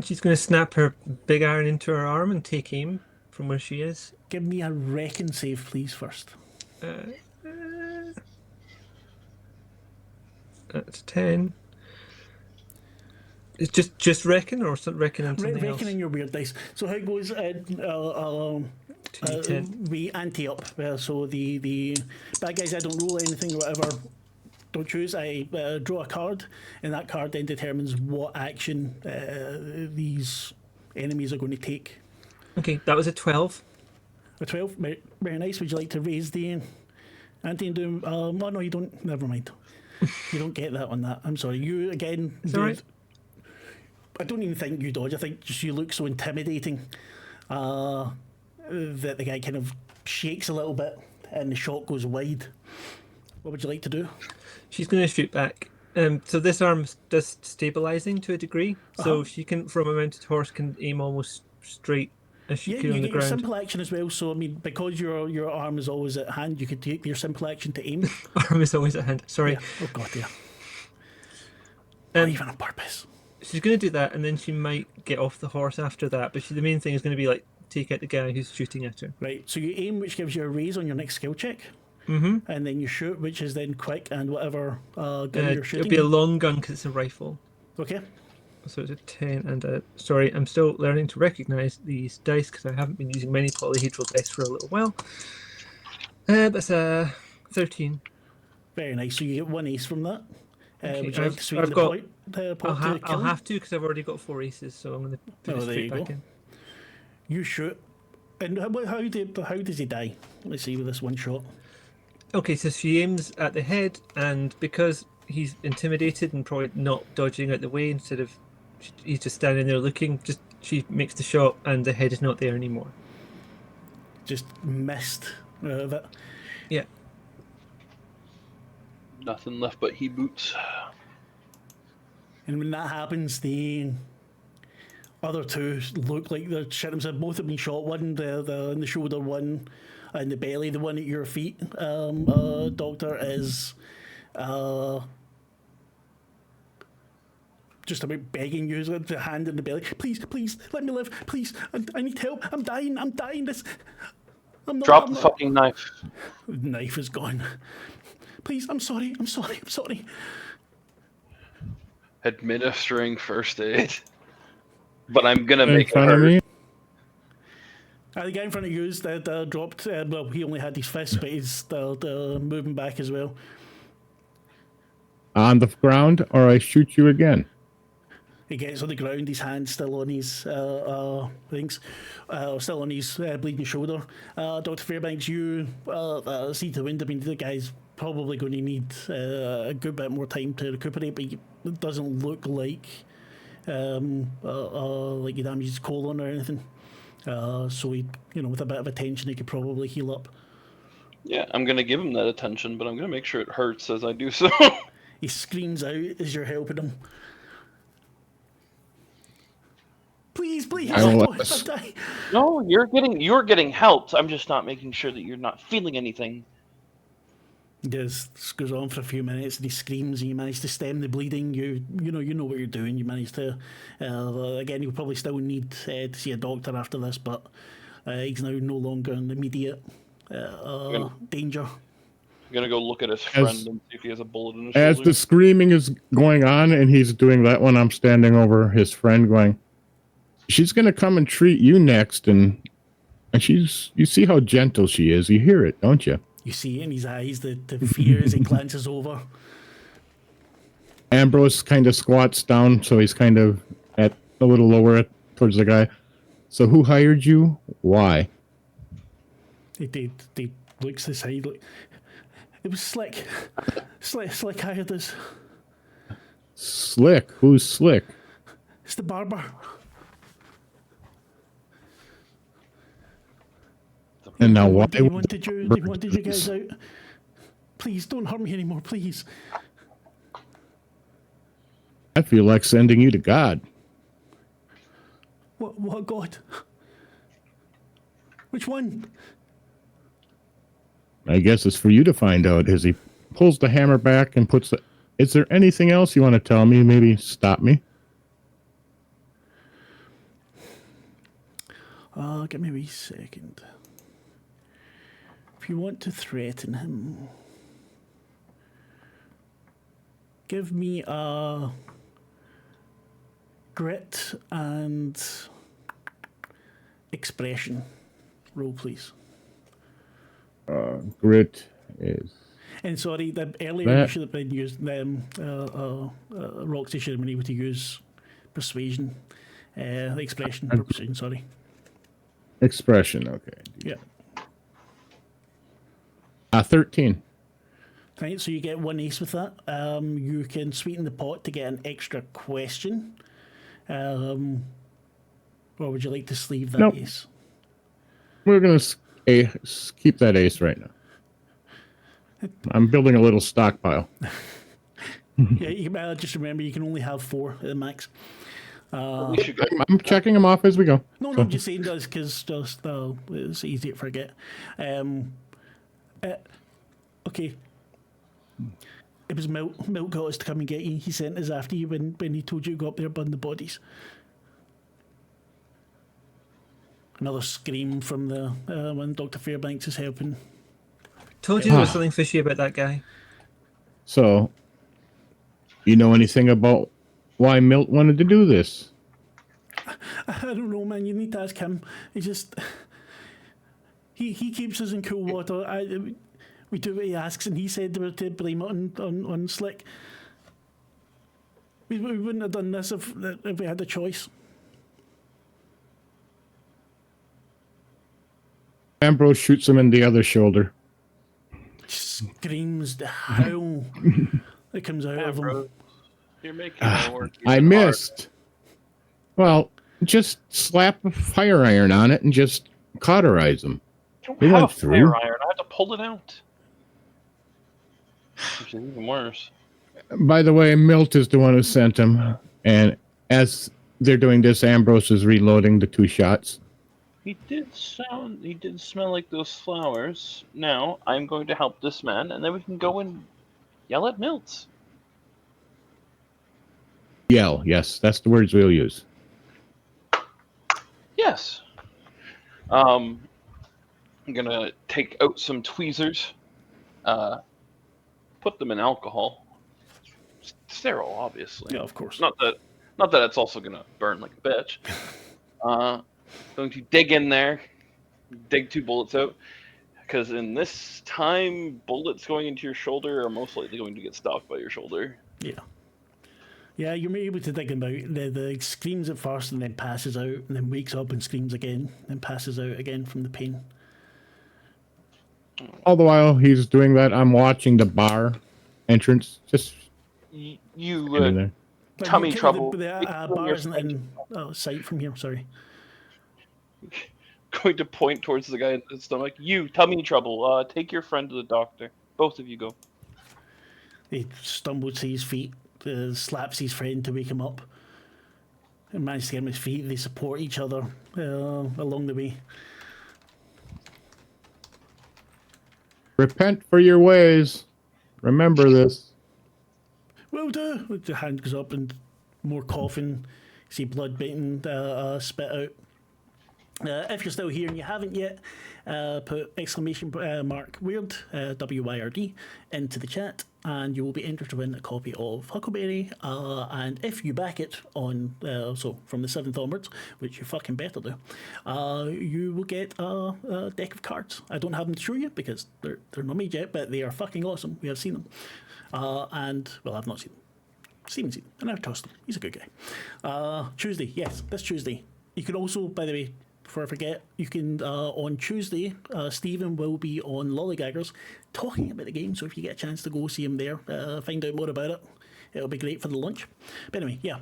She's going to snap her big iron into her arm and take aim from where she is. Give me a reckon save, please, first. That's 10. It's just reckon or reckon on something else. Reckoning your weird dice. So how it goes, 2d10. we ante up. So the bad guys, I don't roll anything or whatever. Don't choose. I draw a card, and that card then determines what action these enemies are going to take. Okay, that was a 12. A 12, very nice. Would you like to raise the ante and do? Oh no, you don't. Never mind. You don't get that on that. I'm sorry. You again. It's all right. I don't even think you dodge. I think just you look so intimidating that the guy kind of shakes a little bit and the shot goes wide. What would you like to do? She's going to shoot back. So this arm does stabilizing to a degree, so she can, from a mounted horse, can aim almost straight as she could on the get your ground. simple action as well. So I mean, because your arm is always at hand, you could take your simple action to aim. Arm is always at hand. Sorry. Yeah. Oh god, yeah. Not even on purpose. She's going to do that, and then she might get off the horse after that. But the main thing is going to be like take out the guy who's shooting at her. Right. So you aim, which gives you a raise on your next skill check. Mm-hmm. And then you shoot, which is then quick and whatever gun you're shooting. It'll be a long gun because it's a rifle. Okay. So it's a 10 and a... Sorry, I'm still learning to recognise these dice because I haven't been using many polyhedral dice for a little while. That's a 13. Very nice. So you get one ace from that. Okay, Would you like to swing I've the got- point? The I'll, point to kill I'll him? have to because I've already got 4 aces, so I'm going to put Oh, it there straight you back go. in. You shoot. And how does he die? Let's see with this one shot. Okay, so she aims at the head, and because he's intimidated and probably not dodging out the way, instead of he's just standing there looking, she makes the shot, and the head is not there anymore. Just missed that. Yeah. Nothing left but he boots. And when that happens, the other two look like they're shit themselves. Both have been shot. One in the shoulder, one in the belly. The one at your feet, Doctor, is just about begging you with the hand in the belly. Please, let me live. Please, I need help. I'm dying. This. I'm not, Drop I'm the not. fucking knife. The knife is gone. Please, I'm sorry. Administering first aid. But I'm gonna In make it front of hurt. me. The guy in front of you is dropped. Well, he only had his fist, but he's moving back as well. On the ground, or I shoot you again. He gets on the ground, his hand still on his things, still on his bleeding shoulder. Dr. Fairbanks, you see to the wind. I mean, the guy's probably going to need a good bit more time to recuperate, but it doesn't look like he damaged his colon or anything. So he, with a bit of attention, he could probably heal up. Yeah, I'm gonna give him that attention, but I'm gonna make sure it hurts as I do so. He screams out as you're helping him. Please, I will don't let this- die. No, you're getting helped. I'm just not making sure that you're not feeling anything. This goes on for a few minutes, and he screams, and you manage to stem the bleeding. You know what you're doing. You manage to. Again, you'll probably still need to see a doctor after this, but he's now no longer in immediate danger. I'm gonna go look at his friend and see if he has a bullet in his As shoulder. the screaming is going on and he's doing that one, I'm standing over his friend going, she's going to come and treat you next. And you see how gentle she is. You hear it, don't you? You see in his eyes the fear as he glances over. Ambrose kind of squats down, so he's kind of at a little lower towards the guy. So who hired you? Why? He looks to the side. Like, it was Slick. Slick hired us. Slick? Who's Slick? It's the barber. And now why? He wanted you guys out. Please don't hurt me anymore, please. I feel like sending you to God. What God? Which one? I guess it's for you to find out. As he pulls the hammer back and puts the... Is there anything else you want to tell me? Maybe stop me? Give me a wee second. If you want to threaten him, give me a grit and expression. Roll, please. Grit is. And sorry, the earlier you should have been using Roxy should have been able to use persuasion. Expression, persuasion, sorry. Expression, okay. Yeah. 13. Right, so you get one ace with that. You can sweeten the pot to get an extra question. Or would you like to sleeve that ace? We're going to keep that ace right now. I'm building a little stockpile. Yeah, you can, just remember you can only have 4 at the max. We should go. I'm checking them off as we go. No, I'm just saying that because it's easy to forget. Okay. It was Milk. Milk got us to come and get you. He sent us after you when he told you to go up there and burn the bodies. Another scream from the when Dr. Fairbanks is helping. Told you there was something fishy about that guy. So, you know anything about why Milt wanted to do this? I don't know, man. You need to ask him. He just he keeps us in cool water. We do what he asks, and he said they were to blame it on Slick. We wouldn't have done this if we had a choice. Ambrose shoots him in the other shoulder. Screams the howl that comes out of him. You're making my work. I missed. Well, just slap a fire iron on it and just cauterize him. I don't He have went a through. fire iron. I have to pull it out. Which is even worse. By the way, Milt is the one who sent him. And as they're doing this, Ambrose is reloading the 2 shots. He did smell like those flowers. Now, I'm going to help this man, and then we can go and yell at Milt. Yell, yes, that's the words we'll use. Yes. I'm gonna take out some tweezers, put them in alcohol. Sterile, obviously. Yeah, of course. Not that it's also gonna burn like a bitch. Going to dig in there, dig 2 bullets out, because in this time, bullets going into your shoulder are most likely going to get stopped by your shoulder. Yeah. Yeah, you're able to dig him out. The screams at first and then passes out, and then wakes up and screams again, and passes out again from the pain. All the while he's doing that, I'm watching the bar entrance. Just You in there. tummy trouble. The bar isn't in sight from here, sorry. Going to point towards the guy in the stomach. You, tummy trouble. Take your friend to the doctor. Both of you go. He stumbles to his feet, slaps his friend to wake him up, and manages to get him his feet. They support each other along the way. Repent for your ways. Remember this. Will do. The hand goes up and more coughing. See blood bitten, spit out. If you're still here and you haven't yet, put exclamation mark weird, WYRD, into the chat, and you will be entered to win a copy of Huckleberry. And if you back it on, so from the 7th onwards, which you fucking better do, you will get a deck of cards. I don't have them to show you because they're not made yet, but they are fucking awesome. We have seen them. And, well, I've not seen them. Steven's seen them, and I trust him. He's a good guy. Tuesday, yes, this Tuesday. You can also, by the way, before I forget, you can, on Tuesday, Stephen will be on Lollygaggers talking about the game, so if you get a chance to go see him there, find out more about it, it'll be great for the lunch. But anyway, yeah.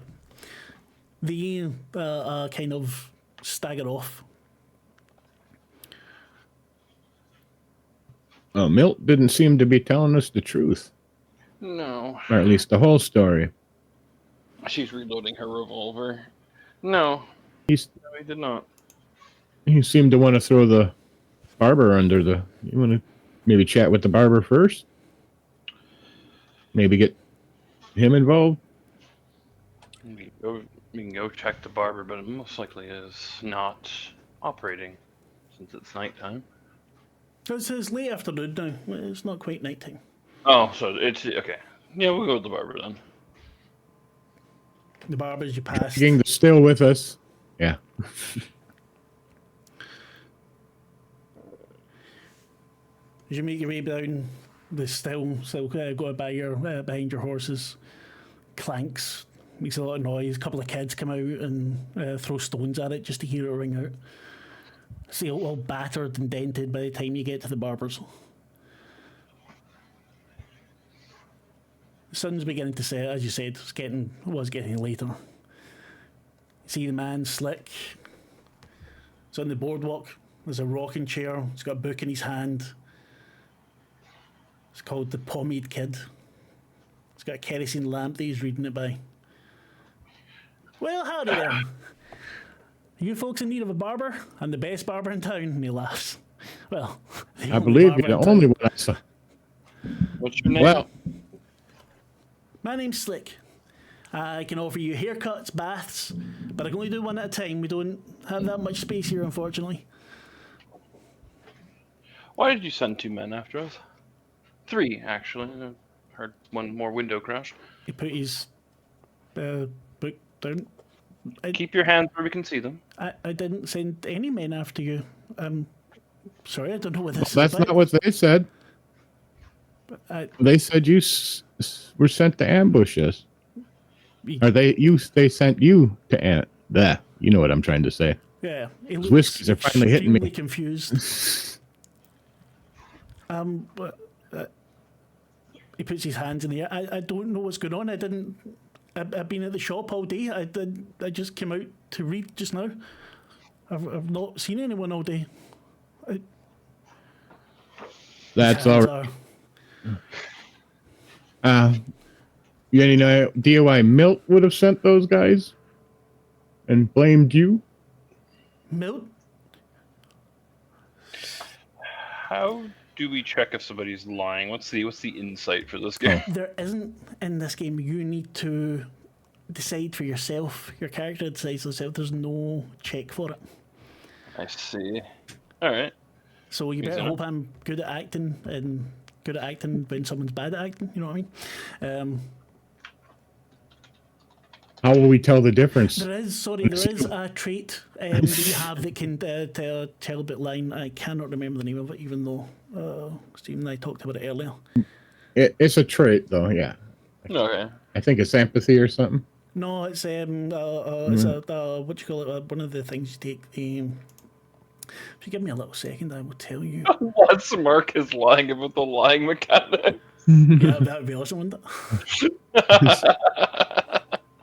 The kind of stagger off. Milt didn't seem to be telling us the truth. No. Or at least the whole story. She's reloading her revolver. No. No, he did not. He seemed to want to throw the barber under the... You want to maybe chat with the barber first? Maybe get him involved? We can go check the barber, but it most likely is not operating since it's nighttime. It's late afternoon now. It's not quite nighttime. Oh, so it's... Okay. Yeah, we'll go with the barber then. The barbers you passed. Dragging the still with us. Yeah. As you make your way down the still going by your behind your horses, clanks, makes a lot of noise. A couple of kids come out and throw stones at it just to hear it ring out. See, all battered and dented by the time you get to the barbers. The sun's beginning to set, as you said. Was getting later. You see the man Slick. He's on the boardwalk. There's a rocking chair. He's got a book in his hand. It's called The Pomade Kid. He's got a kerosene lamp that he's reading it by. Well, howdy then. Are you folks in need of a barber? I'm the best barber in town. And he laughs. Well, I believe you're the only one I saw. What's your name? Well, my name's Slick. I can offer you haircuts, baths, but I can only do one at a time. We don't have that much space here, unfortunately. Why did you send 2 men after us? 3, actually. I heard one more window crash. He put his book down. Keep your hands where we can see them. I didn't send any men after you. Sorry, I don't know what this is that's about. not what they said. They said you were sent to ambush us. Or they sent you to that. You know what I'm trying to say. Yeah, Those whiskeys are finally hitting me. Confused. But he puts his hands in the air. I don't know what's going on. I've been at the shop all day. I just came out to read just now. I've not seen anyone all day. That's all right. You any idea why Milt would have sent those guys and blamed you? Milt? How do we check if somebody's lying? What's the insight for this game? There isn't in this game. You need to decide for yourself. Your character decides for itself. There's no check for it. I see. All right. So you better hope I'm good at acting and good at acting when someone's bad at acting. You know what I mean? How will we tell the difference? There is a trait that you have that can tell a bit lying. I cannot remember the name of it, even though Steve and I talked about it earlier. It's a trait, though. Yeah. Okay. I think it's empathy or something. No, it's what you call it? One of the things you take. If you give me a little second, I will tell you. Once Marc is lying about the lying mechanic. Yeah, that would be awesome, wouldn't it?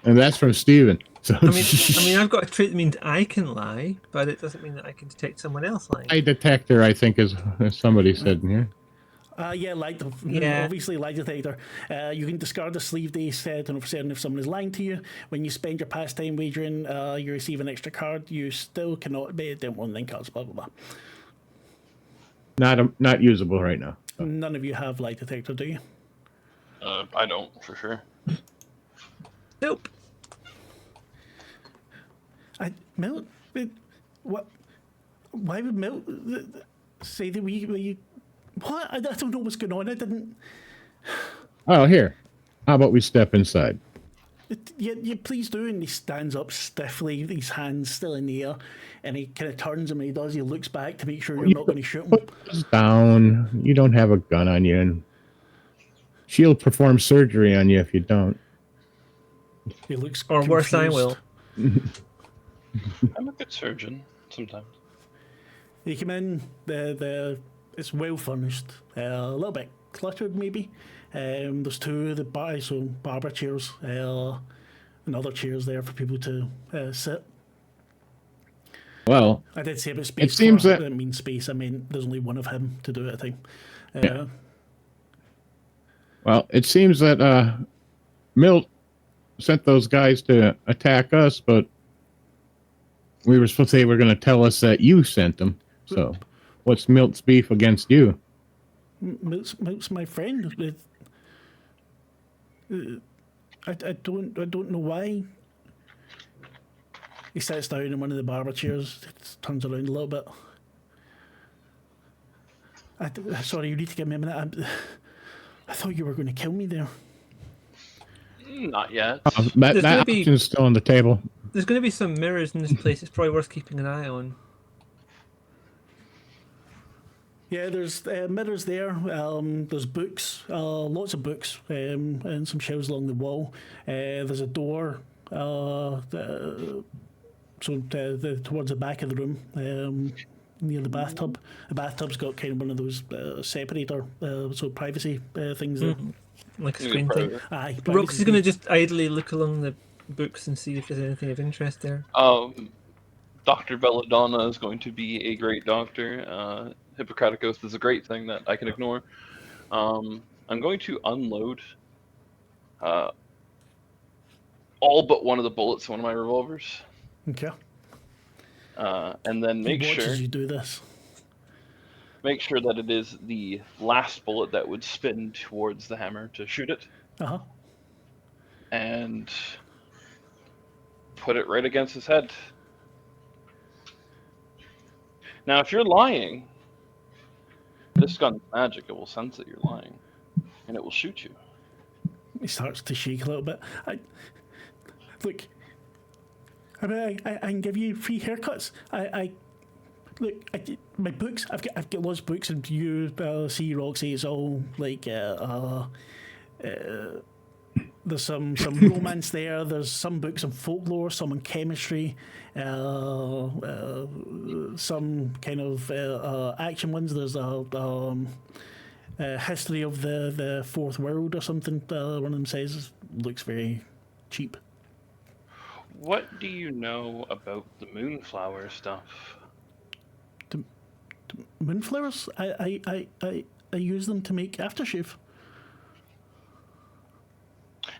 And that's from Steven. So I mean, I've got a trait that means I can lie, but it doesn't mean that I can detect someone else lying. lie detector, I think, is somebody said in here. Yeah, obviously lie detector. You can discard a sleeve dice to know for certain if someone is lying to you. When you spend your pastime wagering, you receive an extra card. You still cannot be them online cards. Blah blah blah. Not usable right now. None of you have lie detector, do you? I don't, for sure. Nope. Milt? What? Why would Milt say that we? What? I don't know what's going on. I didn't. Oh, here. How about we step inside? Yeah, please do. And he stands up stiffly, his hands still in the air, and he kind of turns, and when he does, he looks back to make sure you're not going to shoot him. Put this down. You don't have a gun on you, and she'll perform surgery on you if you don't. He looks Or worse, I will. I'm a good surgeon sometimes. You come in, it's well furnished, a little bit cluttered maybe. There's 2 of the barber chairs and other chairs there for people to sit. Well, I did say about space. it seems that I didn't mean space. I mean there's only one of him to do it at a time. Yeah. Well, it seems that Milt sent those guys to attack us, but we were supposed to say they were going to tell us that you sent them. So, what's Milt's beef against you? Milt's my friend. I don't know why. He sits down in one of the barber chairs, turns around a little bit. Sorry, you need to give me a minute. I thought you were going to kill me there. Not yet. That There's gonna be- option's still on the table. There's going to be some mirrors in this place. It's probably worth keeping an eye on. Yeah, there's mirrors there. There's books, lots of books, and some shelves along the wall. There's a door, towards the back of the room, near the bathtub. The bathtub's got kind of one of those separator, so privacy things there. Like a screen thing. Aye, Rox is going to just idly look along the books and see if there's anything of interest there. Dr. Belladonna is going to be a great doctor. Hippocratic Oath is a great thing that I can ignore. I'm going to unload all but one of the bullets of one of my revolvers. Okay. And then make He watches sure you do this. make sure that it is the last bullet that would spin towards the hammer to shoot it. Uh-huh. And put it right against his head. Now, if you're lying, this gun's magic. It will sense that you're lying, and it will shoot you. He starts to shake a little bit. Look, I can give you free haircuts. My books. I've got lots of books, and you see Roxy. It's all like there's some romance there. There's some books on folklore, some on chemistry, some kind of action ones. There's a history of the Fourth World or something. One of them says looks very cheap. What do you know about the moonflower stuff? Moonflowers? I use them to make aftershave.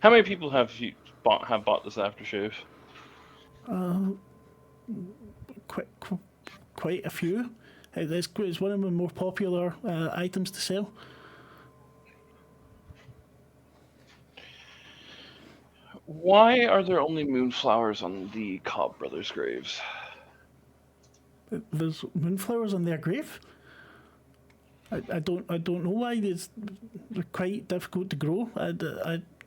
How many people have bought this aftershave? Quite a few. It's one of the more popular items to sell. Why are there only moonflowers on the Cobb brothers' graves? There's moonflowers on their grave. I don't know why. They're quite difficult to grow.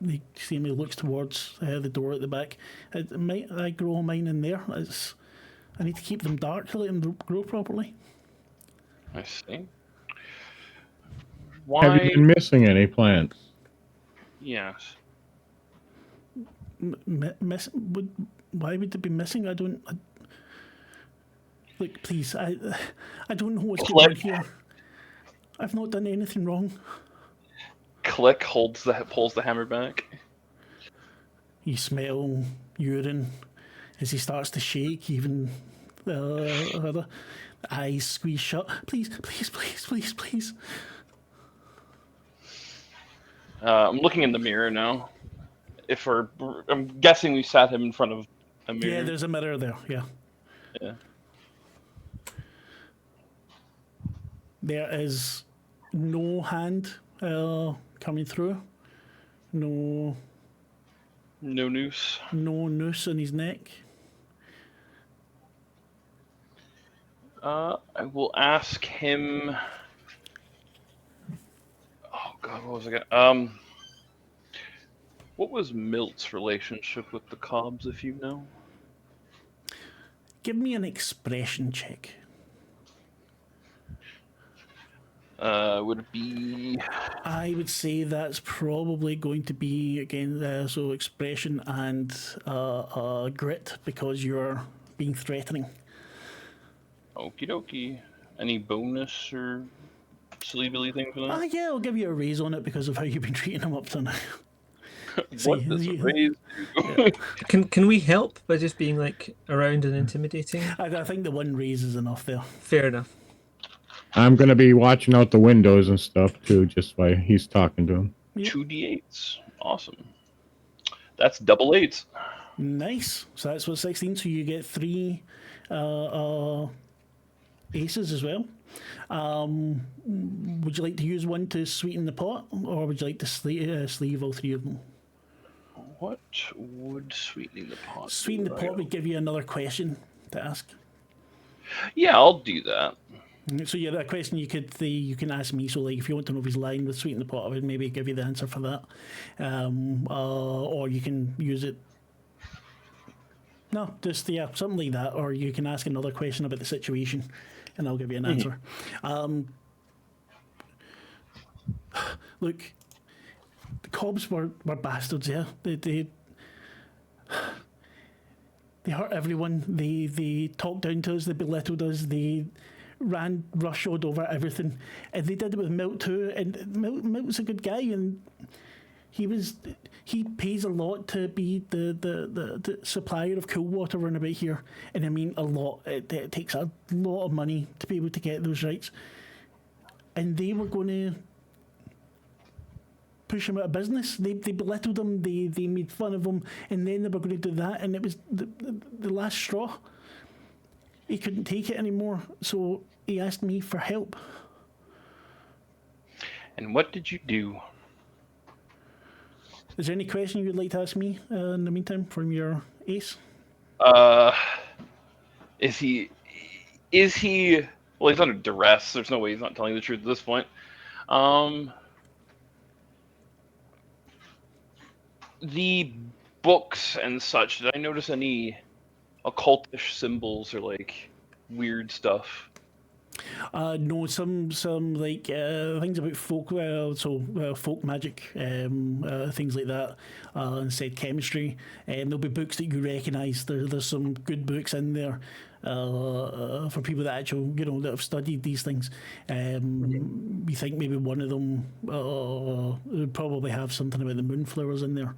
He seemingly looks towards the door at the back. I grow mine in there. I need to keep them dark to let them grow properly. I see. Have Why? you been missing any plants? Yes. Why would they be missing? Look, please. I don't know what's going on here. I've not done anything wrong. Click pulls the hammer back. You smell urine as he starts to shake. Even the eyes squeeze shut. Please. I'm looking in the mirror now. I'm guessing we sat him in front of a mirror. Yeah, there's a mirror there. Yeah. Yeah. There is no hand coming through. No noose. No noose on his neck. I will ask him. Oh God, what was I gonna? What was Milt's relationship with the Cobbs, if you know? Give me an expression check. Would it be? I would say that's probably going to be again so expression and grit because you're being threatening. Okie dokie. Any bonus or silly billy thing for that? Yeah, I'll give you a raise on it because of how you've been treating him up to now. What does a raise do? Can we help by just being like around and intimidating? I think the one raise is enough there. Fair enough. I'm going to be watching out the windows and stuff too, just while he's talking to him. Yep. 2d8s. Awesome. That's double 8s. Nice. So that's what 16. So you get 3 aces as well. Would you like to use one to sweeten the pot, or would you like to sleeve all 3 of them? What would sweetening the pot? Sweeten the pot would give you another question to ask. Yeah, I'll do that. So yeah, that question you can ask me. So like, if you want to know if he's lying with sweet in the pot, I would maybe give you the answer for that, or you can use it. No, just something like that, or you can ask another question about the situation, and I'll give you an answer. Look, the Cobbs were bastards. Yeah, they hurt everyone. They talked down to us. They belittled us. They ran roughshod over everything, and they did it with Milt too. And Milt's a good guy, and he pays a lot to be the supplier of cool water around about here, and I mean a lot. It takes a lot of money to be able to get those rights, and they were going to push him out of business. They belittled him. They made fun of him, and then they were going to do that, and it was the last straw. He couldn't take it anymore, so he asked me for help. And what did you do? Is there any question you would like to ask me in the meantime from your ace? Is he? Well, he's under duress. There's no way he's not telling the truth at this point. The books and such. Did I notice any occultish symbols or like weird stuff? No, some like things about folk, folk magic, things like that. Instead, chemistry. There'll be books that you recognise. There's some good books in there for people that actually, that have studied these things. We think maybe one of them would probably have something about the moonflowers in there.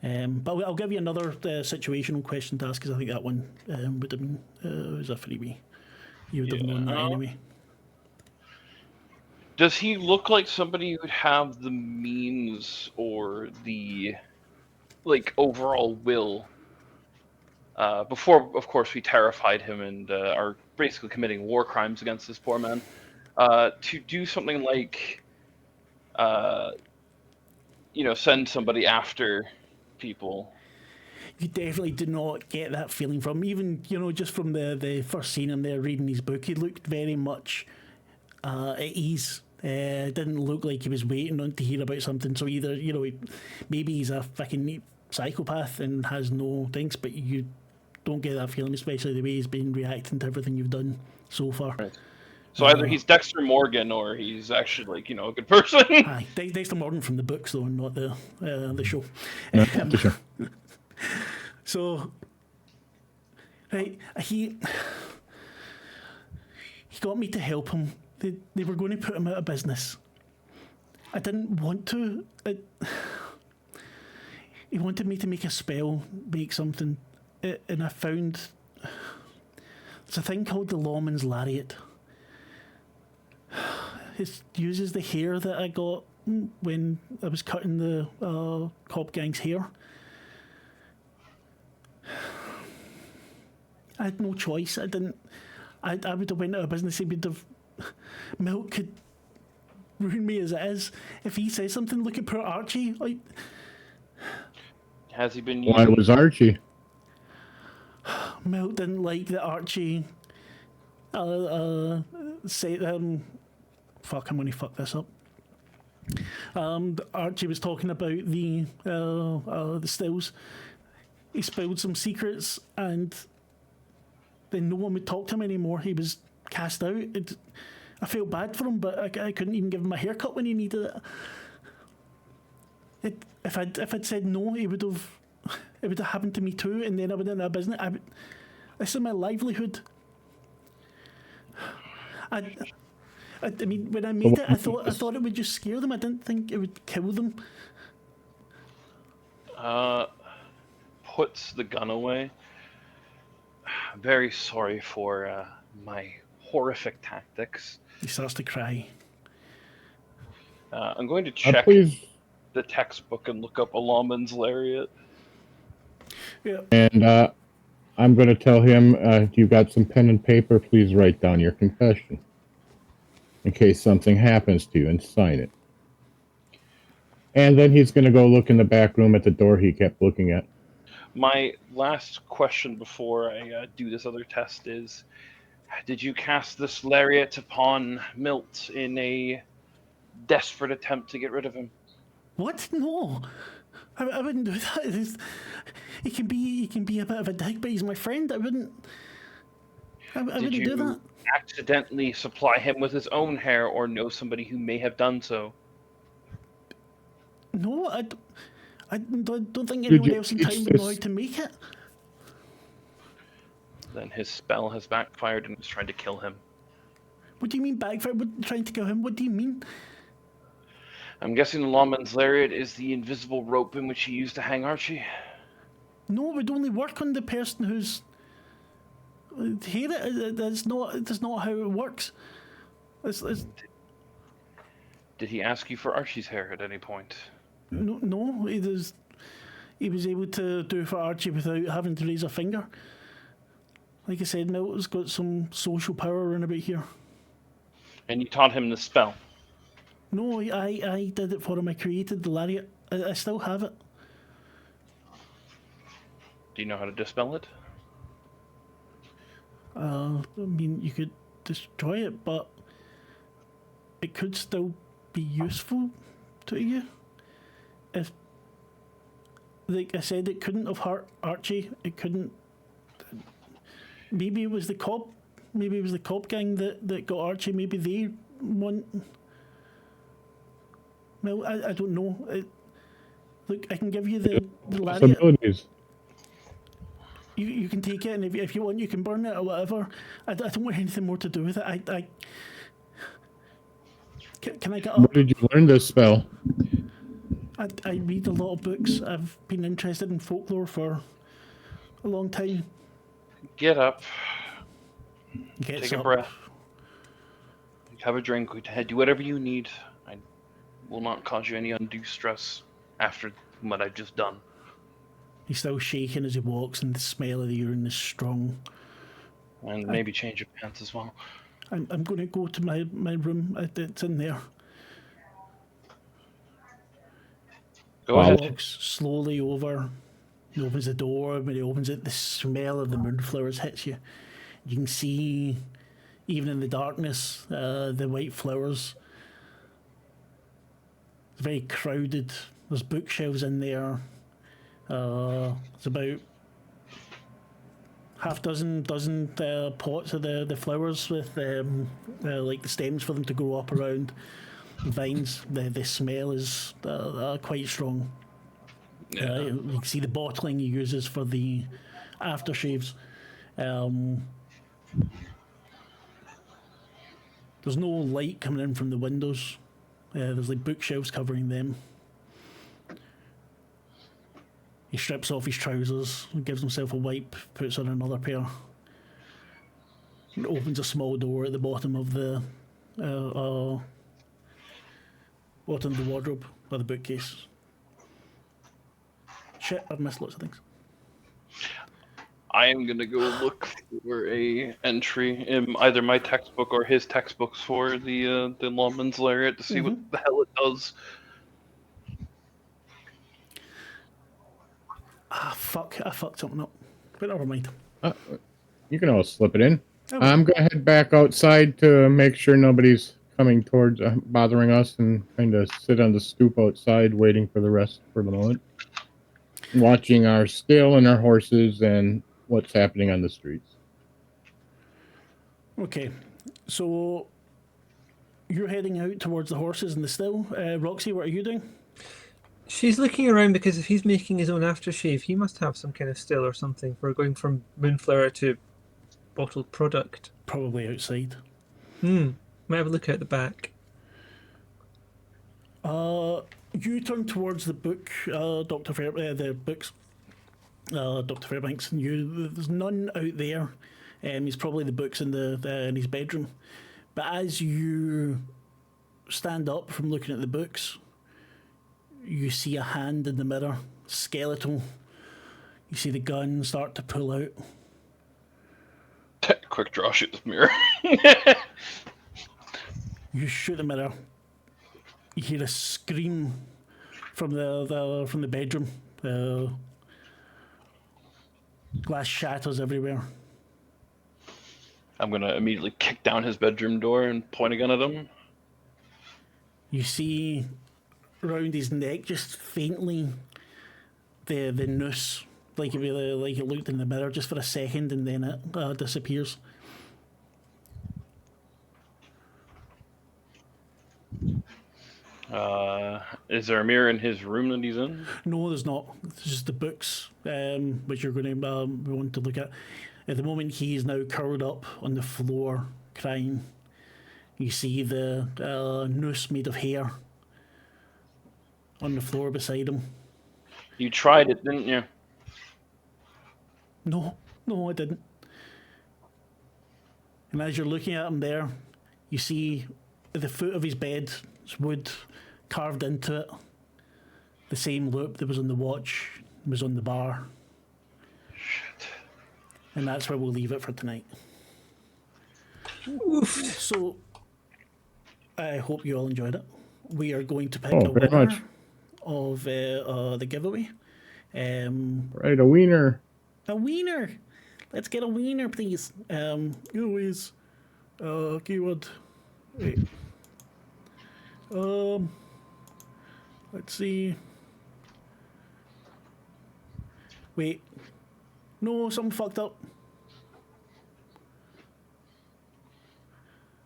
But I'll give you another situational question to ask, because I think that one would have been was a freebie. You would have known that anyway. Does he look like somebody who would have the means or the overall will? Before, of course, we terrified him and are basically committing war crimes against this poor man. To do something like, send somebody after people. You definitely did not get that feeling from him. Even, just from the first scene him there reading his book, he looked very much at ease. Didn't look like he was waiting on to hear about something. So either, maybe he's a fucking psychopath and has no things, but you don't get that feeling, especially the way he's been reacting to everything you've done so far. Right. So either he's Dexter Morgan or he's actually, a good person. Aye, Dexter Morgan from the books, though, and not the show. For sure. So, right, he got me to help him. They were going to put him out of business. I didn't want to. He wanted me to make a spell, make something, and I found there's a thing called the Lawman's Lariat. It uses the hair that I got when I was cutting the Cobb gang's hair. I had no choice. I would have went out of business. He would have. Milt could ruin me as it is. If he says something, look at poor Archie. Has he been? Why was Archie? Milt didn't like that Archie. Say fuck. I'm going to fuck this up. Archie was talking about the stills. He spilled some secrets, and then no one would talk to him anymore. He was cast out. I felt bad for him, but I couldn't even give him a haircut when he needed it. If I'd said no, it would have happened to me too, and then I would have a business. This is my livelihood. I mean, when I made it, I thought it would just scare them. I didn't think it would kill them. Puts the gun away. I'm very sorry for my horrific tactics. He starts to cry. I'm going to check the textbook and look up a lawman's lariat. Yeah. And I'm going to tell him, if you got some pen and paper, please write down your confession. In case something happens to you, and sign it. And then he's going to go look in the back room at the door he kept looking at. My last question before I do this other test is, Did you cast this lariat upon Milt in a desperate attempt to get rid of him? What? No. I wouldn't do that. He can be a bit of a dick, but he's my friend. I wouldn't Did do you that. accidentally supply him with his own hair or know somebody who may have done so? No, I don't think Did anyone you else in teach town would know how this- to make it. Then his spell has backfired and is trying to kill him. What do you mean backfire? What, trying to kill him? What do you mean? I'm guessing the lawman's lariat is the invisible rope in which he used to hang Archie. No, it would only work on the person who's here. That's not how it works. It's, Did he ask you for Archie's hair at any point? no, he was able to do it for Archie without having to raise a finger. Like I said, Milton's got some social power around about here. And you taught him the spell. No, I did it for him. I created the lariat. I still have it. Do you know how to dispel it? I mean, you could destroy it, but it could still be useful to you. If, like I said, it couldn't have hurt Archie. It couldn't. Maybe it was the cop. Maybe it was the cop gang that got Archie. Maybe they want. Well, I don't know. Look, I can give you the lariat. Possibilities. You can take it, and if you want, you can burn it or whatever. I don't want anything more to do with it. Can I get up? Where did you learn this spell? I read a lot of books. I've been interested in folklore for a long time. Get up, Gets take a up. breath, have a drink, do whatever you need. I will not cause you any undue stress after what I've just done. He's still shaking as he walks, and the smell of the urine is strong. And maybe change your pants as well. I'm going to go to my room. It's in there. Go ahead. Walks slowly over. He opens the door. When he opens it, the smell of the moonflowers hits you. You can see, even in the darkness, the white flowers. It's very crowded. There's bookshelves in there. It's about half dozen pots of the flowers with like the stems for them to grow up around vines. The smell is quite strong. Yeah. You can see the bottling he uses for the aftershaves. There's no light coming in from the windows. There's like bookshelves covering them. He strips off his trousers, gives himself a wipe, puts on another pair, and opens a small door at the bottom of the wardrobe or the bookcase. Shit, I've missed lots of things. I am gonna go look for a entry in either my textbook or his textbooks for the lawman's lariat to see what the hell it does. Ah, fuck, I fucked something up. But never mind. You can always slip it in. Oh. I'm going to head back outside to make sure nobody's coming towards, bothering us, and kind of sit on the stoop outside waiting for the rest for the moment. Watching our still and our horses and what's happening on the streets. Okay, so you're heading out towards the horses and the still. Roxy, what are you doing? She's looking around because if he's making his own aftershave, he must have some kind of still or something for going from moonflower to bottled product. Probably outside. Might have a look out the back. You turn towards the book, Dr. the books, Dr. Fairbanks, and there's none out there. He's probably the books in in his bedroom. But as you stand up from looking at the books, you see a hand in the mirror, skeletal. You see the gun start to pull out. Quick draw, shoot the mirror. You shoot the mirror. You hear a scream from the bedroom. Glass shatters everywhere. I'm gonna immediately kick down his bedroom door and point a gun at him. You see round his neck, just faintly, the noose, like it looked in the mirror just for a second, and then it disappears. Is there a mirror in his room that he's in? No, there's not. It's just the books, which you're going to want to look at. At the moment, he is now curled up on the floor, crying. You see the noose made of hair on the floor beside him. You tried it, didn't you? No, I didn't. And as you're looking at him there, you see at the foot of his bed, it's wood carved into it. The same loop that was on the watch was on the bar. Shit. And that's where we'll leave it for tonight. Oof. So, I hope you all enjoyed it. We are going to pick Oh, a very winner much. of the giveaway. Right, a wiener. A wiener. Let's get a wiener, please. Always. Keyword. Wait. Let's see. Wait. No, something fucked up.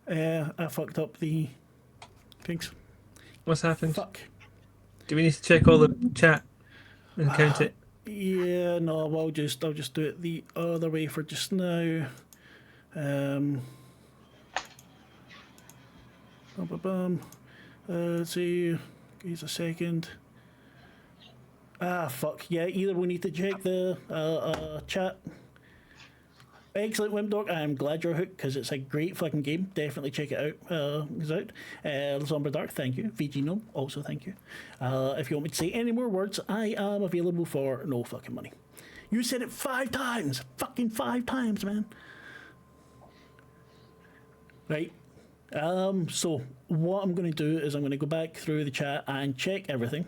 I fucked up the things. What's happened? Fuck. Do we need to check all the chat and count it? Yeah, no, I'll just do it the other way for just now. Let's see. Give us a second. Fuck. Yeah, either we need to check the chat. Excellent, Wimp Dog. I'm glad you're hooked because it's a great fucking game. Definitely check it out. It's out. Somber Dark, thank you. VG Gnome, also thank you. If you want me to say any more words, I am available for no fucking money. You said it 5 times. Fucking 5 times, man. Right. So what I'm going to do is I'm going to go back through the chat and check everything.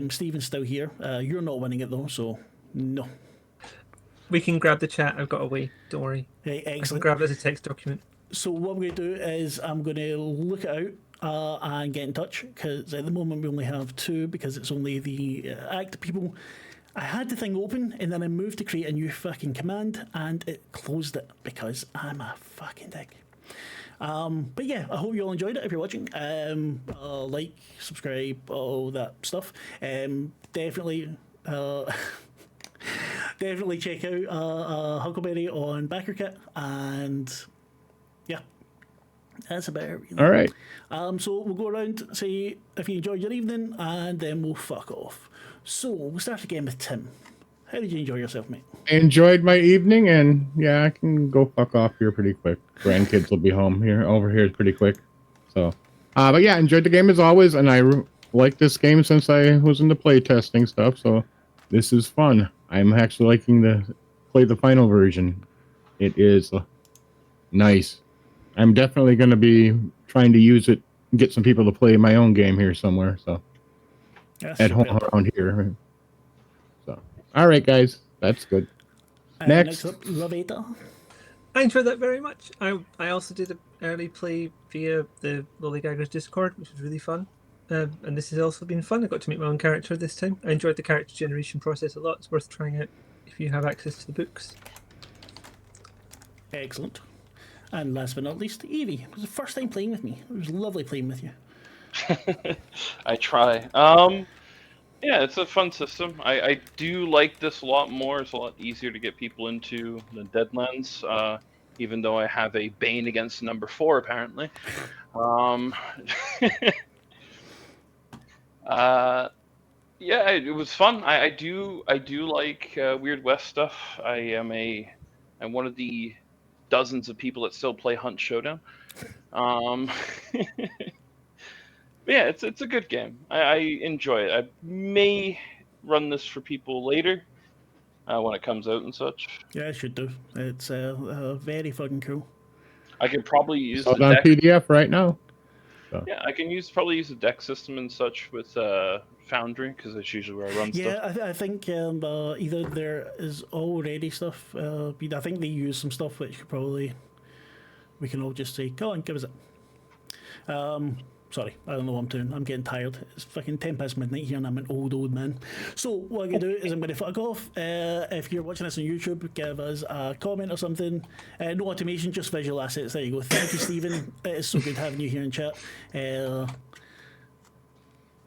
Stephen's still here. You're not winning it though, so no. We can grab the chat. I've got a way. Don't worry. Right, I can excellent. grab it as a text document. So what I'm going to do is I'm going to look it out and get in touch because at the moment we only have 2 because it's only the active people. I had the thing open and then I moved to create a new fucking command and it closed it because I'm a fucking dick. But yeah, I hope you all enjoyed it if you're watching. Like, subscribe, all that stuff. Definitely definitely check out Huckleberry on BackerKit, and yeah, that's about it. Really. All right. So we'll go around, say if you enjoyed your evening, and then we'll fuck off. So we'll start again with Tim. How did you enjoy yourself, mate? I enjoyed my evening, and yeah, I can go fuck off here pretty quick. Grandkids will be home over here pretty quick. So, but yeah, enjoyed the game as always, and I like this game since I was into play testing stuff. So this is fun. I'm actually liking to play the final version. It is nice. I'm definitely going to be trying to use it and get some people to play my own game here somewhere. So That's at home superb. around here. So all right, guys, that's good. Next. Up, Lavaita. I enjoyed that very much. I also did an early play via the Lollygaggers Discord, which was really fun. And this has also been fun. I got to meet my own character this time. I enjoyed the character generation process a lot. It's worth trying out if you have access to the books. Excellent. And last but not least, Evee. It was the first time playing with me. It was lovely playing with you. I try. Yeah, it's a fun system. I do like this a lot more. It's a lot easier to get people into than Deadlands, even though I have a Bane against number 4, apparently. Yeah, it was fun. I do like Weird West stuff. I'm one of the dozens of people that still play Hunt Showdown. Yeah, it's a good game. I enjoy it. I may run this for people later when it comes out and such. Yeah, I should do. It's very fucking cool. I could probably use It's the on deck. PDF right now. So. Yeah, I can probably use the deck system and such with Foundry because that's usually where I run stuff. Yeah, I think either there is already stuff. I think they use some stuff which could probably we can all just say, "Go on, give us it." Sorry, I don't know what I'm doing. I'm getting tired. It's fucking 10 past midnight here and I'm an old man. So what I'm going to do is I'm going to fuck off. If you're watching this on YouTube, give us a comment or something. No automation, just visual assets. There you go. Thank you, Stephen. It is so good having you here in chat.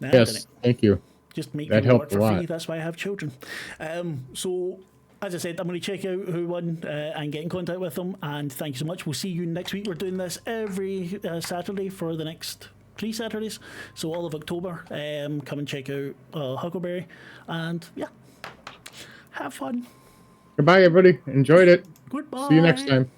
Yes, thank you. Just make That me work helped a for free. lot. That's why I have children. So, as I said, I'm going to check out who won and get in contact with them. And thank you so much. We'll see you next week. We're doing this every Saturday for the next 3 Saturdays. So all of October. Come and check out Huckleberry. And yeah, have fun. Goodbye, everybody. Enjoyed it. Goodbye. See you next time.